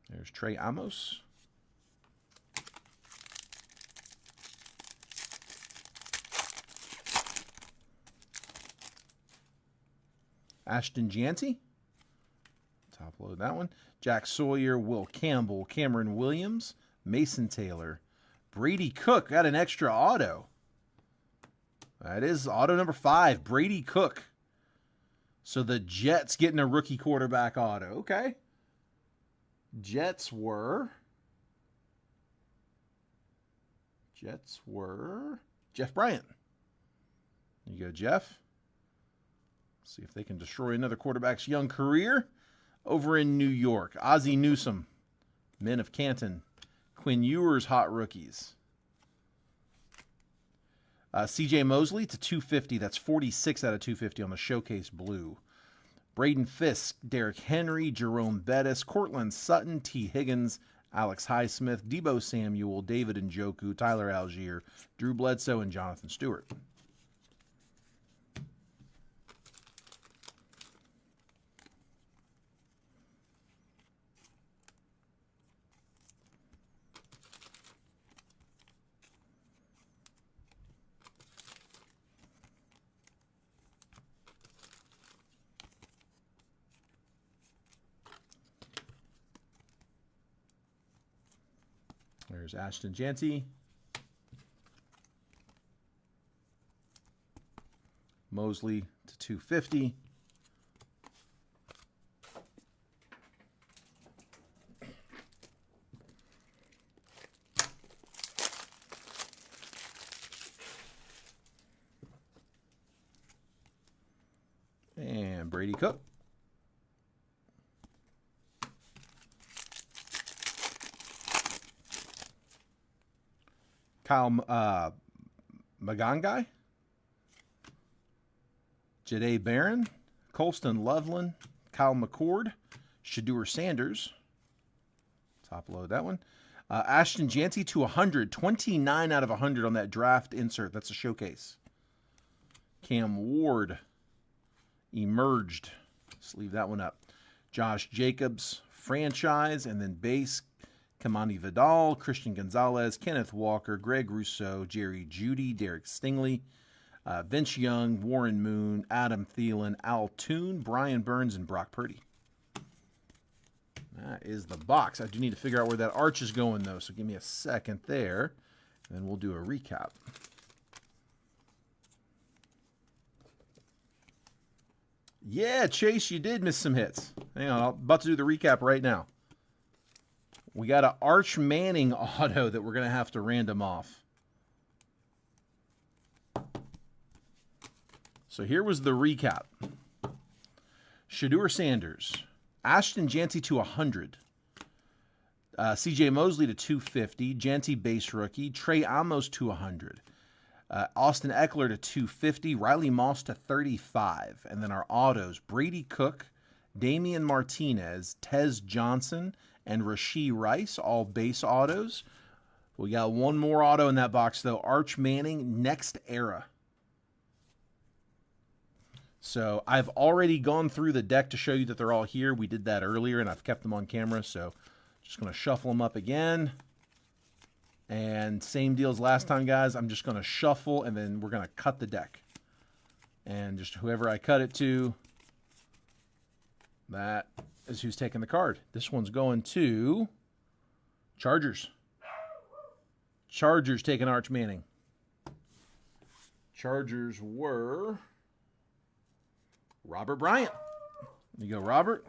There's Trey Amos. Ashton Janty. Upload that one. Jack Sawyer, Will Campbell, Cameron Williams, Mason Taylor, Brady Cook. Got an extra auto. That is auto number 5, Brady Cook. So the Jets getting a rookie quarterback auto. Okay. Jets were Jeff Bryant. There you go, Jeff. See if they can destroy another quarterback's young career. Over in New York, Ozzie Newsome, Men of Canton, Quinn Ewers, hot rookies. C.J. Mosley to 250. That's 46 out of 250 on the Showcase Blue. Braden Fisk, Derrick Henry, Jerome Bettis, Cortland Sutton, T. Higgins, Alex Highsmith, Debo Samuel, David Njoku, Tyler Algier, Drew Bledsoe, and Jonathan Stewart. There's Ashton Janty. Mosley to 250. And Brady Cook. Kyle Magangai, Jade Barron, Colston Loveland, Kyle McCord, Shadur Sanders. Top load that one. Ashton Janty to 100, 29 out of 100 on that draft insert. That's a showcase. Cam Ward emerged. Let's leave that one up. Josh Jacobs, franchise, and then base. Kamani Vidal, Christian Gonzalez, Kenneth Walker, Greg Rousseau, Jerry Jeudy, Derek Stingley, Vince Young, Warren Moon, Adam Thielen, Al Toon, Brian Burns, and Brock Purdy. That is the box. I do need to figure out where that arch is going, though, so give me a second there, and then we'll do a recap. Yeah, Chase, you did miss some hits. Hang on, I'm about to do the recap right now. We got an Arch Manning auto that we're going to have to random off. So here was the recap. Shadur Sanders. Ashton Janty to 100. C.J. Mosley to 250. Janty base rookie. Trey Amos to 100. Austin Eckler to 250. Riley Moss to 35. And then our autos. Brady Cook, Damian Martinez, Tez Johnson, and Rashee Rice, all base autos. We got one more auto in that box, though. Arch Manning, Next Era. So I've already gone through the deck to show you that they're all here. We did that earlier, and I've kept them on camera. So just going to shuffle them up again. And same deal as last time, guys. I'm just going to shuffle, and then we're going to cut the deck. And just whoever I cut it to, that is who's taking the card. This one's going to Chargers. Chargers taking Arch Manning. Chargers were Robert Bryant. There you go, Robert.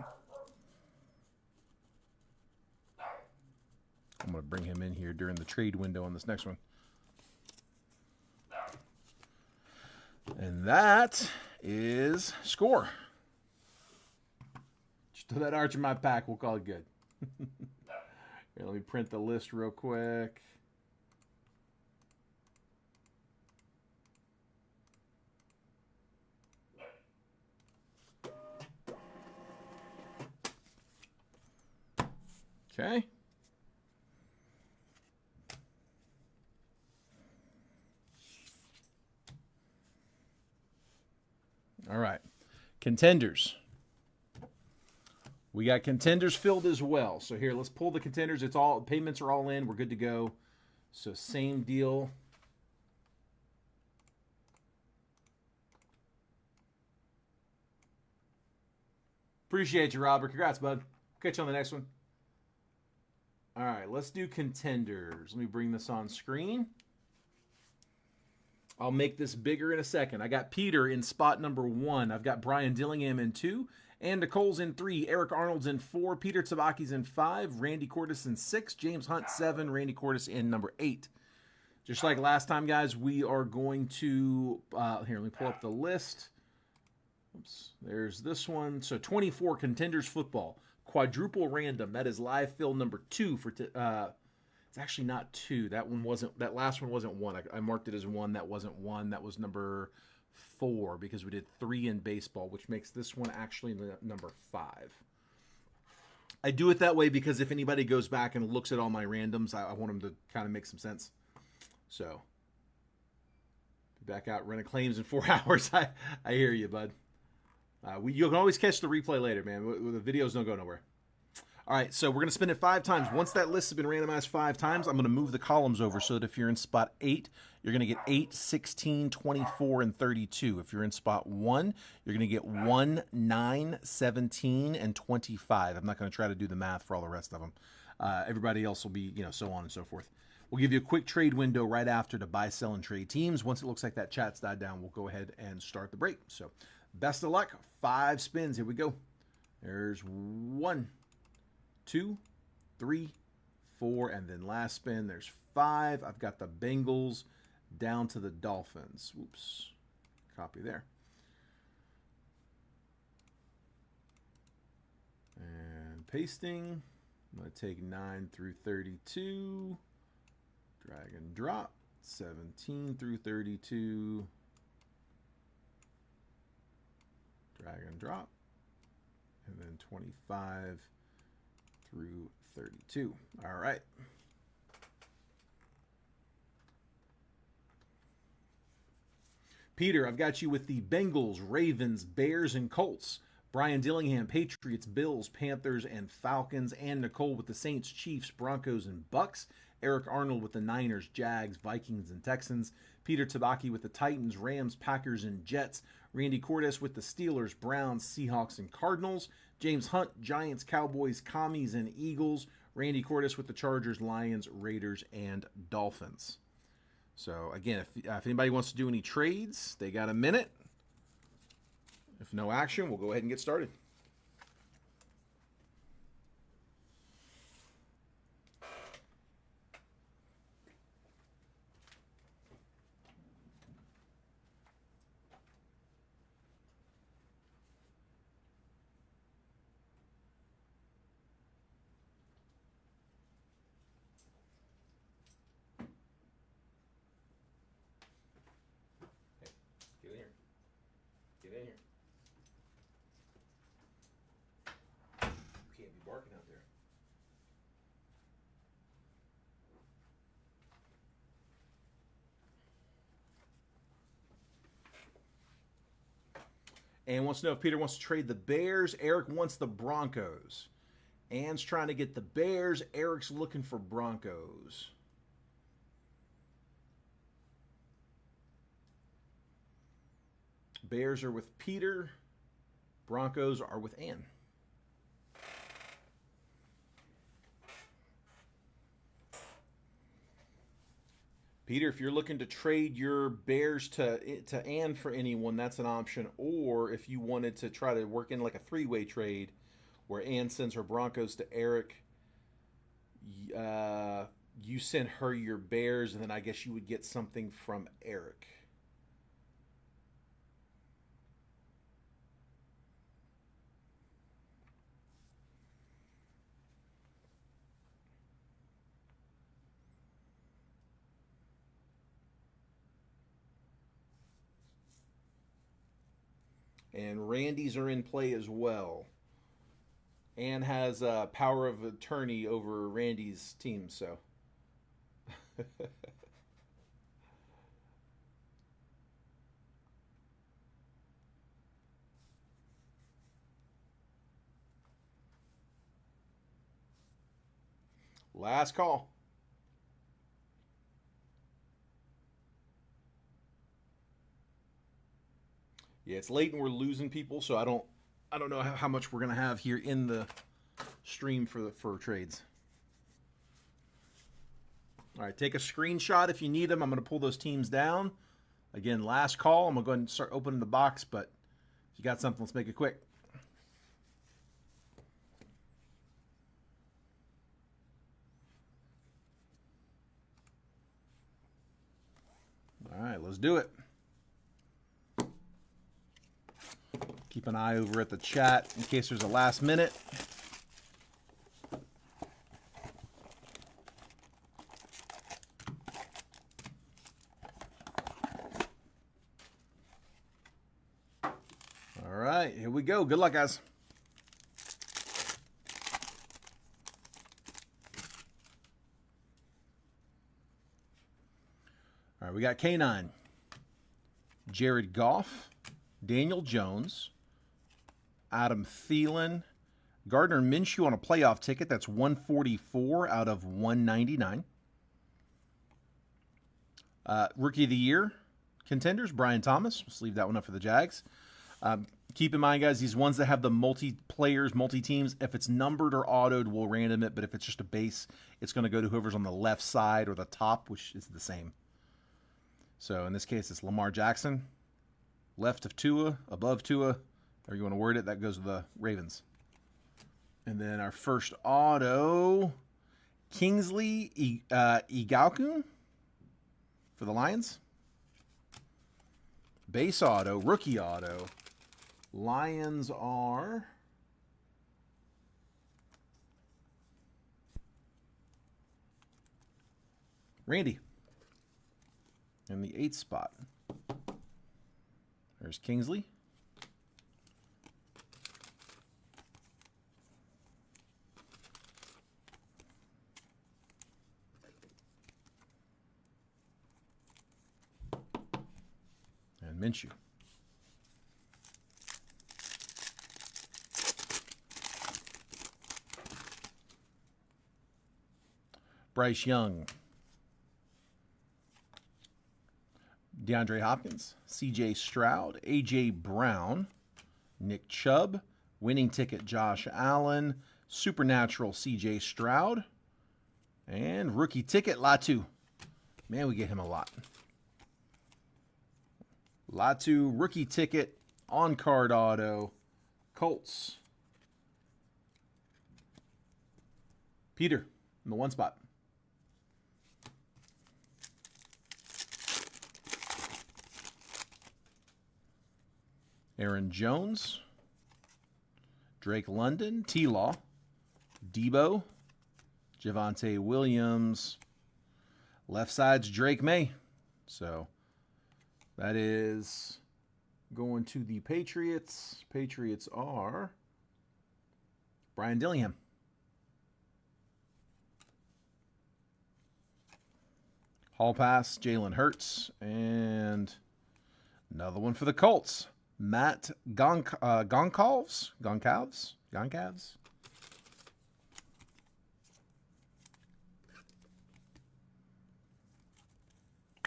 I'm going to bring him in here during the trade window on this next one. And that is score. Throw that arch in my pack. We'll call it good. Here, let me print the list real quick. Okay. All right. Contenders. We got contenders filled as well. So here, let's pull the contenders. It's all payments are all in. We're good to go. So same deal. Appreciate you, Robert. Congrats, bud. Catch you on the next one. All right, let's do contenders. Let me bring this on screen. I'll make this bigger in a second. I got Peter in spot number 1. I've got Brian Dillingham in 2. And Nicole's in 3. Eric Arnold's in 4. Peter Tabaki's in 5. Randy Cordes in 6. James Hunt 7. Randy Cordes in number 8. Just like last time, guys, we are going to... here, let me pull up the list. Oops, there's this one. So 24 contenders football. Quadruple random. That is live fill number 2 for... it's actually not 2. That one wasn't... That last one wasn't 1. I marked it as 1. That wasn't 1. That was number 4 because we did 3 in baseball, which makes this one actually number 5. I do it that way because if anybody goes back and looks at all my randoms, I want them to kind of make some sense. So, be back out running claims in 4 hours. I hear you, bud. You can always catch the replay later, man. The videos don't go nowhere. All right, so we're going to spin it 5 times. Once that list has been randomized 5 times, I'm going to move the columns over so that if you're in spot 8, you're going to get 8, 16, 24, and 32. If you're in spot 1, you're going to get 1, 9, 17, and 25. I'm not going to try to do the math for all the rest of them. Everybody else will be, so on and so forth. We'll give you a quick trade window right after to buy, sell, and trade teams. Once it looks like that chat's died down, we'll go ahead and start the break. So, best of luck. 5 spins. Here we go. There's 1, 2, 3, 4, and then last spin, there's 5. I've got the Bengals down to the Dolphins. Oops. Copy there. And pasting. I'm going to take 9 through 32. Drag and drop. 17 through 32. Drag and drop. And then 25 through 32. All right. Peter, I've got you with the Bengals, Ravens, Bears, and Colts. Brian Dillingham, Patriots, Bills, Panthers, and Falcons. And Nicole with the Saints, Chiefs, Broncos, and Bucks. Eric Arnold with the Niners, Jags, Vikings, and Texans. Peter Tabaki with the Titans, Rams, Packers, and Jets. Randy Cordes with the Steelers, Browns, Seahawks, and Cardinals. James Hunt, Giants, Cowboys, Commies, and Eagles. Randy Cordes with the Chargers, Lions, Raiders, and Dolphins. So, again, if anybody wants to do any trades, they got a minute. If no action, we'll go ahead and get started. Get in here. Get in here. You can't be barking out there. And wants to know if Peter wants to trade the Bears. Eric wants the Broncos. Ann's trying to get the Bears. Eric's looking for Broncos. Bears are with Peter. Broncos are with Ann. Peter, if you're looking to trade your Bears to Ann for anyone, that's an option. Or if you wanted to try to work in like a 3-way trade where Ann sends her Broncos to Eric, you send her your Bears, and then I guess you would get something from Eric. And Randy's are in play as well. Ann has power of attorney over Randy's team, so. Last call. Yeah, it's late and we're losing people, so I don't know how much we're gonna have here in the stream for trades. All right, take a screenshot if you need them. I'm going to pull those teams down. Again, last call. I'm going to go ahead and start opening the box, but if you got something, let's make it quick. All right, let's do it. Keep an eye over at the chat in case there's a last minute. All right, here we go. Good luck, guys. All right, we got K9, Jared Goff, Daniel Jones, Adam Thielen, Gardner Minshew on a playoff ticket. That's 144 out of 199. Rookie of the Year contenders, Brian Thomas. Let's leave that one up for the Jags. Keep in mind, guys, these ones that have the multi-players, multi-teams, if it's numbered or autoed, we'll random it. But if it's just a base, it's going to go to whoever's on the left side or the top, which is the same. So in this case, it's Lamar Jackson. Left of Tua, above Tua, or you want to word it, that goes to the Ravens. And then our first auto, Kingsley Egalkun for the Lions. Base auto, rookie auto. Lions are Randy in the 8th spot. There's Kingsley. And Minshew. Bryce Young. DeAndre Hopkins, C.J. Stroud, A.J. Brown, Nick Chubb, winning ticket Josh Allen, Supernatural C.J. Stroud, and rookie ticket Latu. Man, we get him a lot. Latu, rookie ticket, on-card auto, Colts. Peter in the 1 spot. Aaron Jones, Drake London, T-Law, Debo, Javonte Williams. Left side's Drake May. So that is going to the Patriots. Patriots are Brian Dillingham. Hall pass, Jalen Hurts. And another one for the Colts. Matt Goncalves.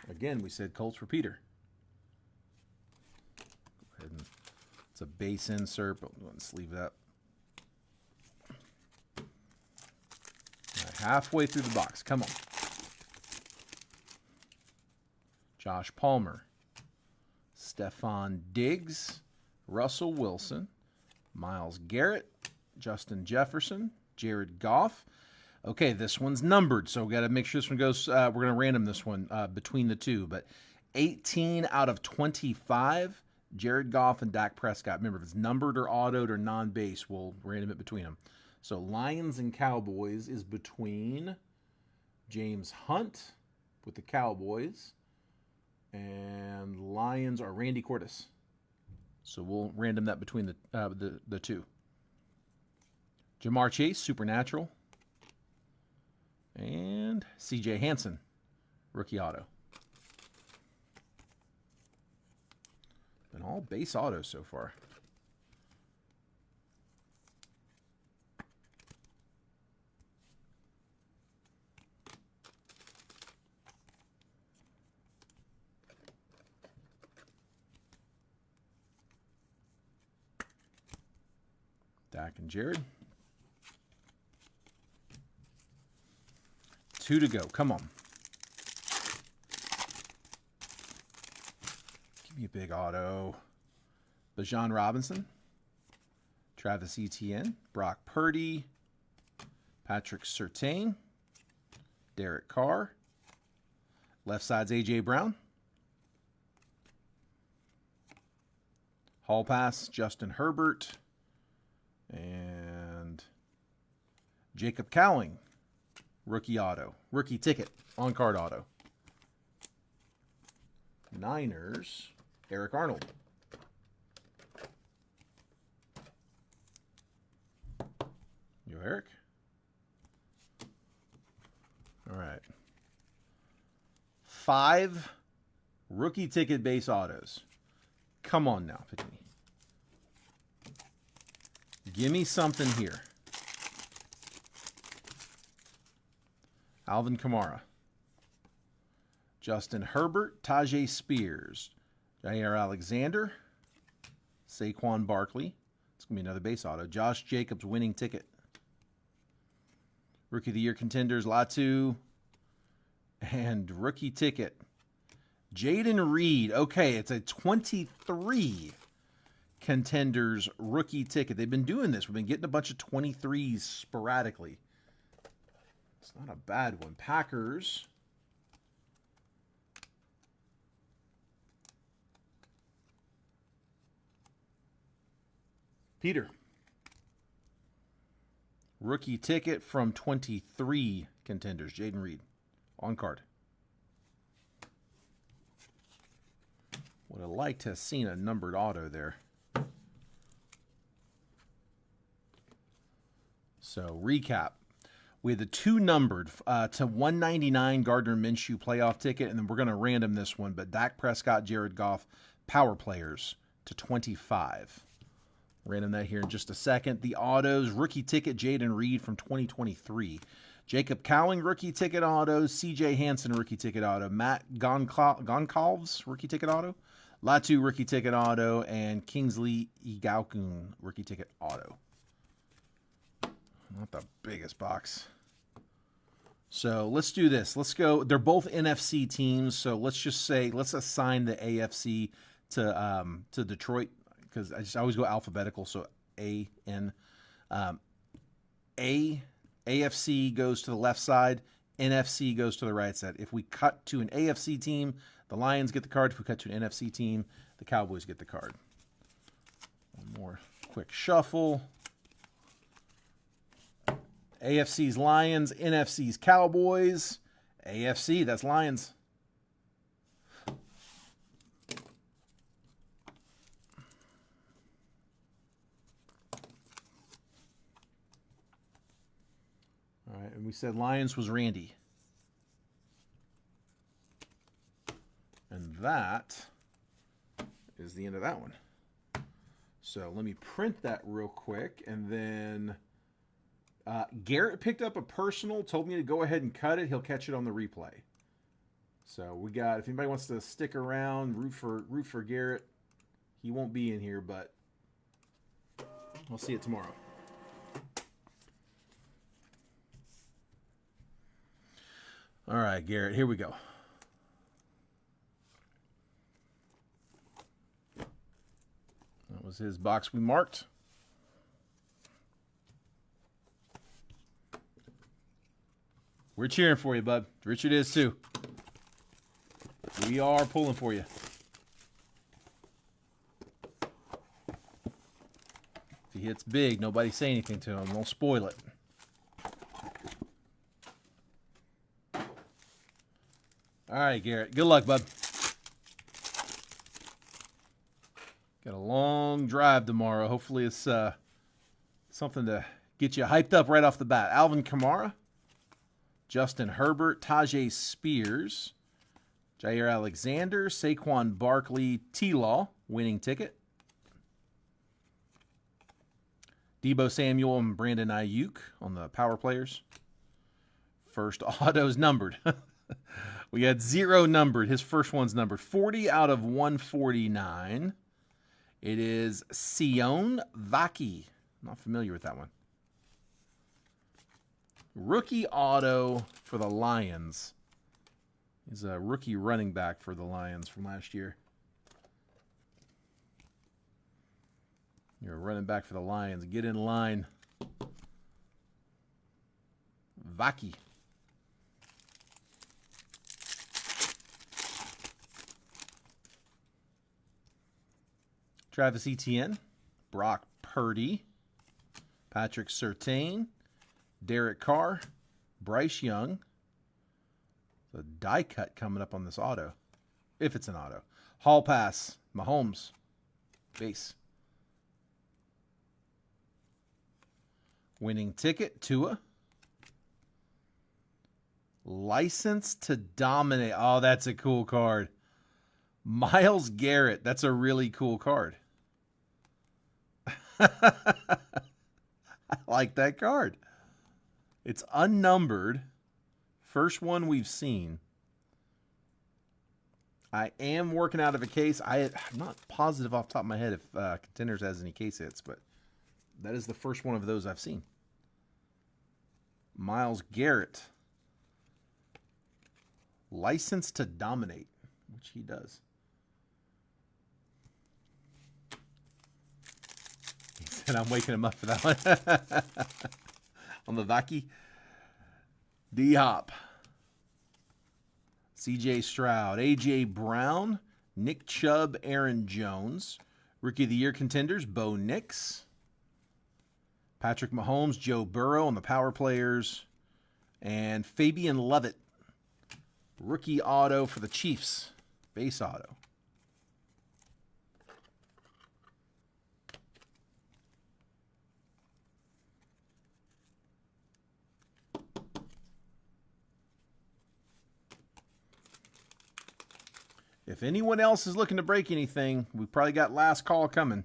Again, we said Colts for Peter. Go ahead and, it's a base insert, but let's leave that. All right, halfway through the box. Come on. Josh Palmer. Stephon Diggs, Russell Wilson, Myles Garrett, Justin Jefferson, Jared Goff. Okay, this one's numbered, so we got to make sure this one goes. We're going to random this one between the two, but 18 out of 25, Jared Goff and Dak Prescott. Remember, if it's numbered or autoed or non-base, we'll random it between them. So Lions and Cowboys is between James Hunt with the Cowboys, and Lions are Randy Cortis. So we'll random that between the two. Jamar Chase, Supernatural. And C.J. Hansen, rookie auto. Been all base autos so far. Dak and Jared. 2 to go. Come on. Give me a big auto. Bijan Robinson. Travis Etienne. Brock Purdy. Patrick Surtain. Derek Carr. Left side's A.J. Brown. Hall pass, Justin Herbert. And Jacob Cowling. Rookie auto. Rookie ticket. On-card auto. Niners, Eric Arnold. You, Eric? All right. 5 rookie ticket base autos. Come on now, Panini. Give me something here. Alvin Kamara. Justin Herbert. Tajay Spears. Jair Alexander. Saquon Barkley. It's going to be another base auto. Josh Jacobs winning ticket. Rookie of the Year contenders, Latu. And rookie ticket, Jaden Reed. Okay, it's a 23 contenders rookie ticket. They've been doing this. We've been getting a bunch of 23s sporadically. It's not a bad one. Packers. Peter. Rookie ticket from 23 contenders, Jaden Reed. On card. Would have liked to have seen a numbered auto there. So, recap. We had the 2 numbered to 199 Gardner Minshew playoff ticket, and then we're going to random this one, but Dak Prescott, Jared Goff, power players to 25. Random that here in just a second. The autos, rookie ticket, Jaden Reed from 2023. Jacob Cowling, rookie ticket auto. C.J. Hansen, rookie ticket auto. Matt Goncalves, rookie ticket auto. Latu, rookie ticket auto. And Kingsley Egaukun, rookie ticket auto. Not the biggest box. So let's do this. Let's go. They're both NFC teams, so let's just say, let's assign the AFC to Detroit, because I always go alphabetical, so A-N. AFC goes to the left side, NFC goes to the right side. If we cut to an AFC team, the Lions get the card. If we cut to an NFC team, the Cowboys get the card. One more quick shuffle. AFC's Lions, NFC's Cowboys. AFC, that's Lions. All right, and we said Lions was Randy. And that is the end of that one. So let me print that real quick, and then Garrett picked up a personal, told me to go ahead and cut it. He'll catch it on the replay. So we got, if anybody wants to stick around, root for Garrett, he won't be in here, but I'll see it tomorrow. All right, Garrett, here we go. That was his box we marked. We're cheering for you, bud. Richard is too. We are pulling for you. If he hits big, nobody say anything to him. Don't spoil it. All right, Garrett. Good luck, bud. Got a long drive tomorrow. Hopefully it's something to get you hyped up right off the bat. Alvin Kamara, Justin Herbert, Tajay Spears, Jair Alexander, Saquon Barkley, T-Law, winning ticket. Deebo Samuel and Brandon Ayuk on the power players. First auto's numbered. We had 0 numbered. His first one's numbered. 40 out of 149. It is Sion Vaki. Not familiar with that one. Rookie auto for the Lions. He's a rookie running back for the Lions from last year. You're a running back for the Lions. Get in line. Vaki. Travis Etienne. Brock Purdy. Patrick Surtain. Derek Carr. Bryce Young. The die cut coming up on this auto. If it's an auto. Hall pass. Mahomes. Base. Winning ticket. Tua. License to dominate. Oh, that's a cool card. Myles Garrett. That's a really cool card. I like that card. It's unnumbered. First one we've seen. I am working out of a case. I'm not positive off the top of my head if Contenders has any case hits, but that is the first one of those I've seen. Myles Garrett. License to dominate, which he does. He said I'm waking him up for that one. On the Vaki. D-Hop. C.J. Stroud. A.J. Brown. Nick Chubb. Aaron Jones. Rookie of the Year contenders. Bo Nix. Patrick Mahomes. Joe Burrow on the power players. And Fabian Levitt. Rookie auto for the Chiefs. Base auto. If anyone else is looking to break anything, we probably got last call coming.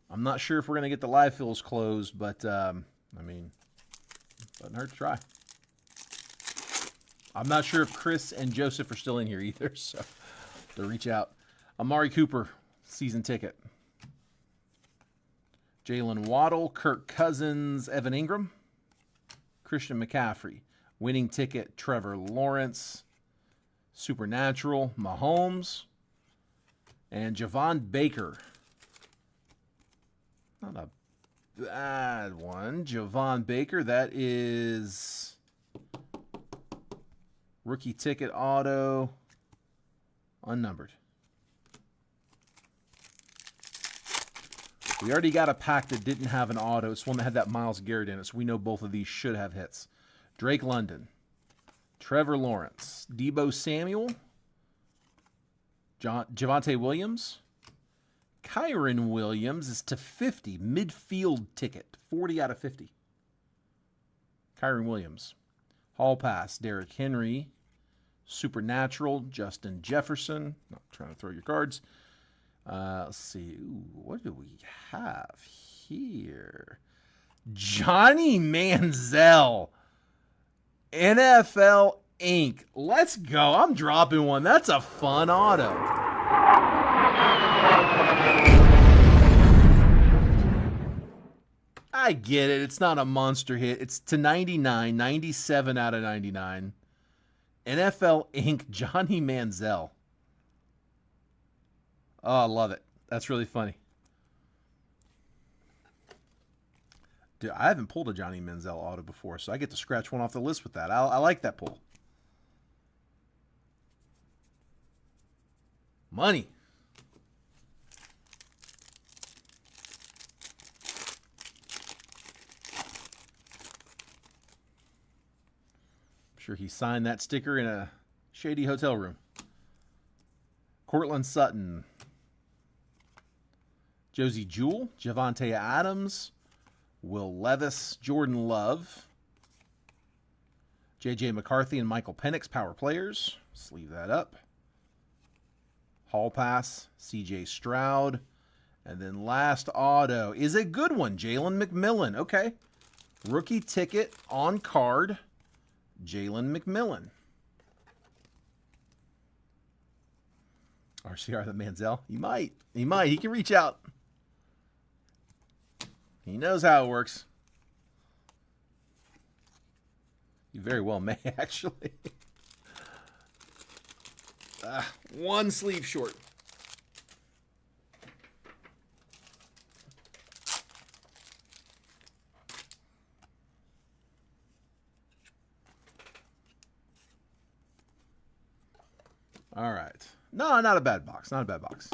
I'm not sure if we're going to get the live fills closed, but, I mean, doesn't hurt to try. I'm not sure if Chris and Joseph are still in here either, so to reach out. Amari Cooper, season ticket. Jalen Waddle, Kirk Cousins, Evan Ingram. Christian McCaffrey. Winning ticket, Trevor Lawrence. Supernatural, Mahomes. And Javon Baker. Not a bad one. Javon Baker, that is rookie ticket auto, unnumbered. We already got a pack that didn't have an auto. It's one that had that Myles Garrett in it, so we know both of these should have hits. Drake London, Trevor Lawrence, Deebo Samuel, Javonte Williams, Kyron Williams is to 50, midfield ticket, 40 out of 50. Kyron Williams. Hall pass, Derrick Henry. Supernatural, Justin Jefferson. Not trying to throw your cards. Let's see. Ooh, what do we have here? Johnny Manziel. NFL Inc. Let's go. I'm dropping one. That's a fun auto. I get it. It's not a monster hit. It's to 99, 97 out of 99. NFL Inc. Johnny Manziel. Oh, I love it. That's really funny. Dude, I haven't pulled a Johnny Manziel auto before, so I get to scratch one off the list with that. I like that pull. Money. Sure he signed that sticker in a shady hotel room. Cortland Sutton. Josie Jewell. Javonte Adams. Will Levis. Jordan Love. J.J. McCarthy and Michael Penix, power players. Sleeve that up. Hall pass. C.J. Stroud. And then last auto is a good one. Jalen McMillan. Okay. Rookie ticket on card. Jalen McMillan. RCR the Manziel. He might. He might. He can reach out. He knows how it works. You very well may, actually. One sleeve short. All right. No, not a bad box. Not a bad box.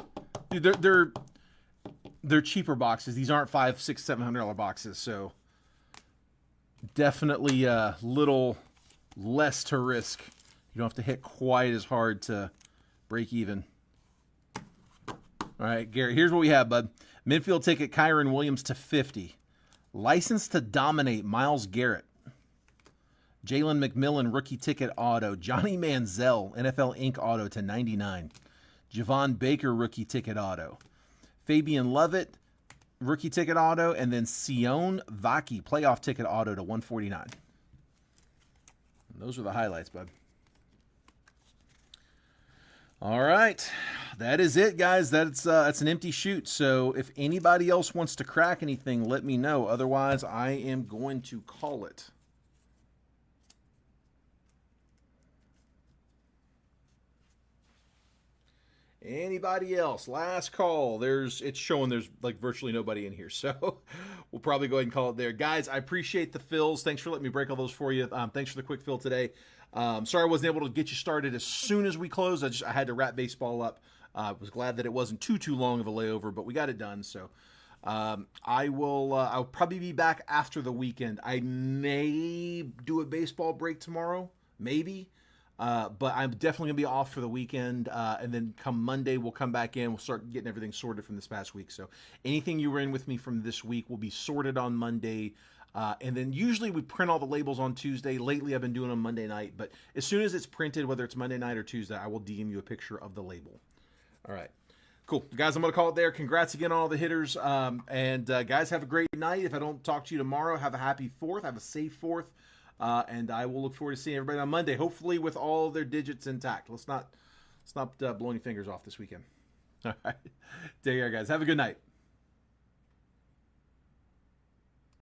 Dude, they're cheaper boxes. These aren't $500, $600, $700 boxes, so definitely a little less to risk. You don't have to hit quite as hard to break even. All right, Garrett, here's what we have, bud. Midfield ticket, Kyron Williams to 50. License to dominate, Myles Garrett. Jalen McMillan, rookie ticket auto. Johnny Manziel, NFL Inc. auto to 99. Javon Baker, rookie ticket auto. Fabian Lovett, rookie ticket auto. And then Sion Vaki, playoff ticket auto to 149. And those are the highlights, bud. All right. That is it, guys. That's an empty shoot. So if anybody else wants to crack anything, let me know. Otherwise, I am going to call it. Anybody else? Last call. It's showing there's like virtually nobody in here, so we'll probably go ahead and call it there. Guys, I appreciate the fills. Thanks for letting me break all those for you. Thanks for the quick fill today. Sorry I wasn't able to get you started as soon as we closed. I had to wrap baseball up. Was glad that it wasn't too long of a layover, but we got it done. So I'll probably be back after the weekend. I may do a baseball break tomorrow, maybe. But I'm definitely going to be off for the weekend, and then come Monday, we'll come back in. We'll start getting everything sorted from this past week. So anything you were in with me from this week will be sorted on Monday, and then usually we print all the labels on Tuesday. Lately, I've been doing them Monday night, but as soon as it's printed, whether it's Monday night or Tuesday, I will DM you a picture of the label. All right. Cool. Guys, I'm going to call it there. Congrats again on all the hitters, and guys, have a great night. If I don't talk to you tomorrow, have a happy 4th. Have a safe 4th. And I will look forward to seeing everybody on Monday, hopefully with all their digits intact. Let's not blow any fingers off this weekend. All right. Take care, guys. Have a good night.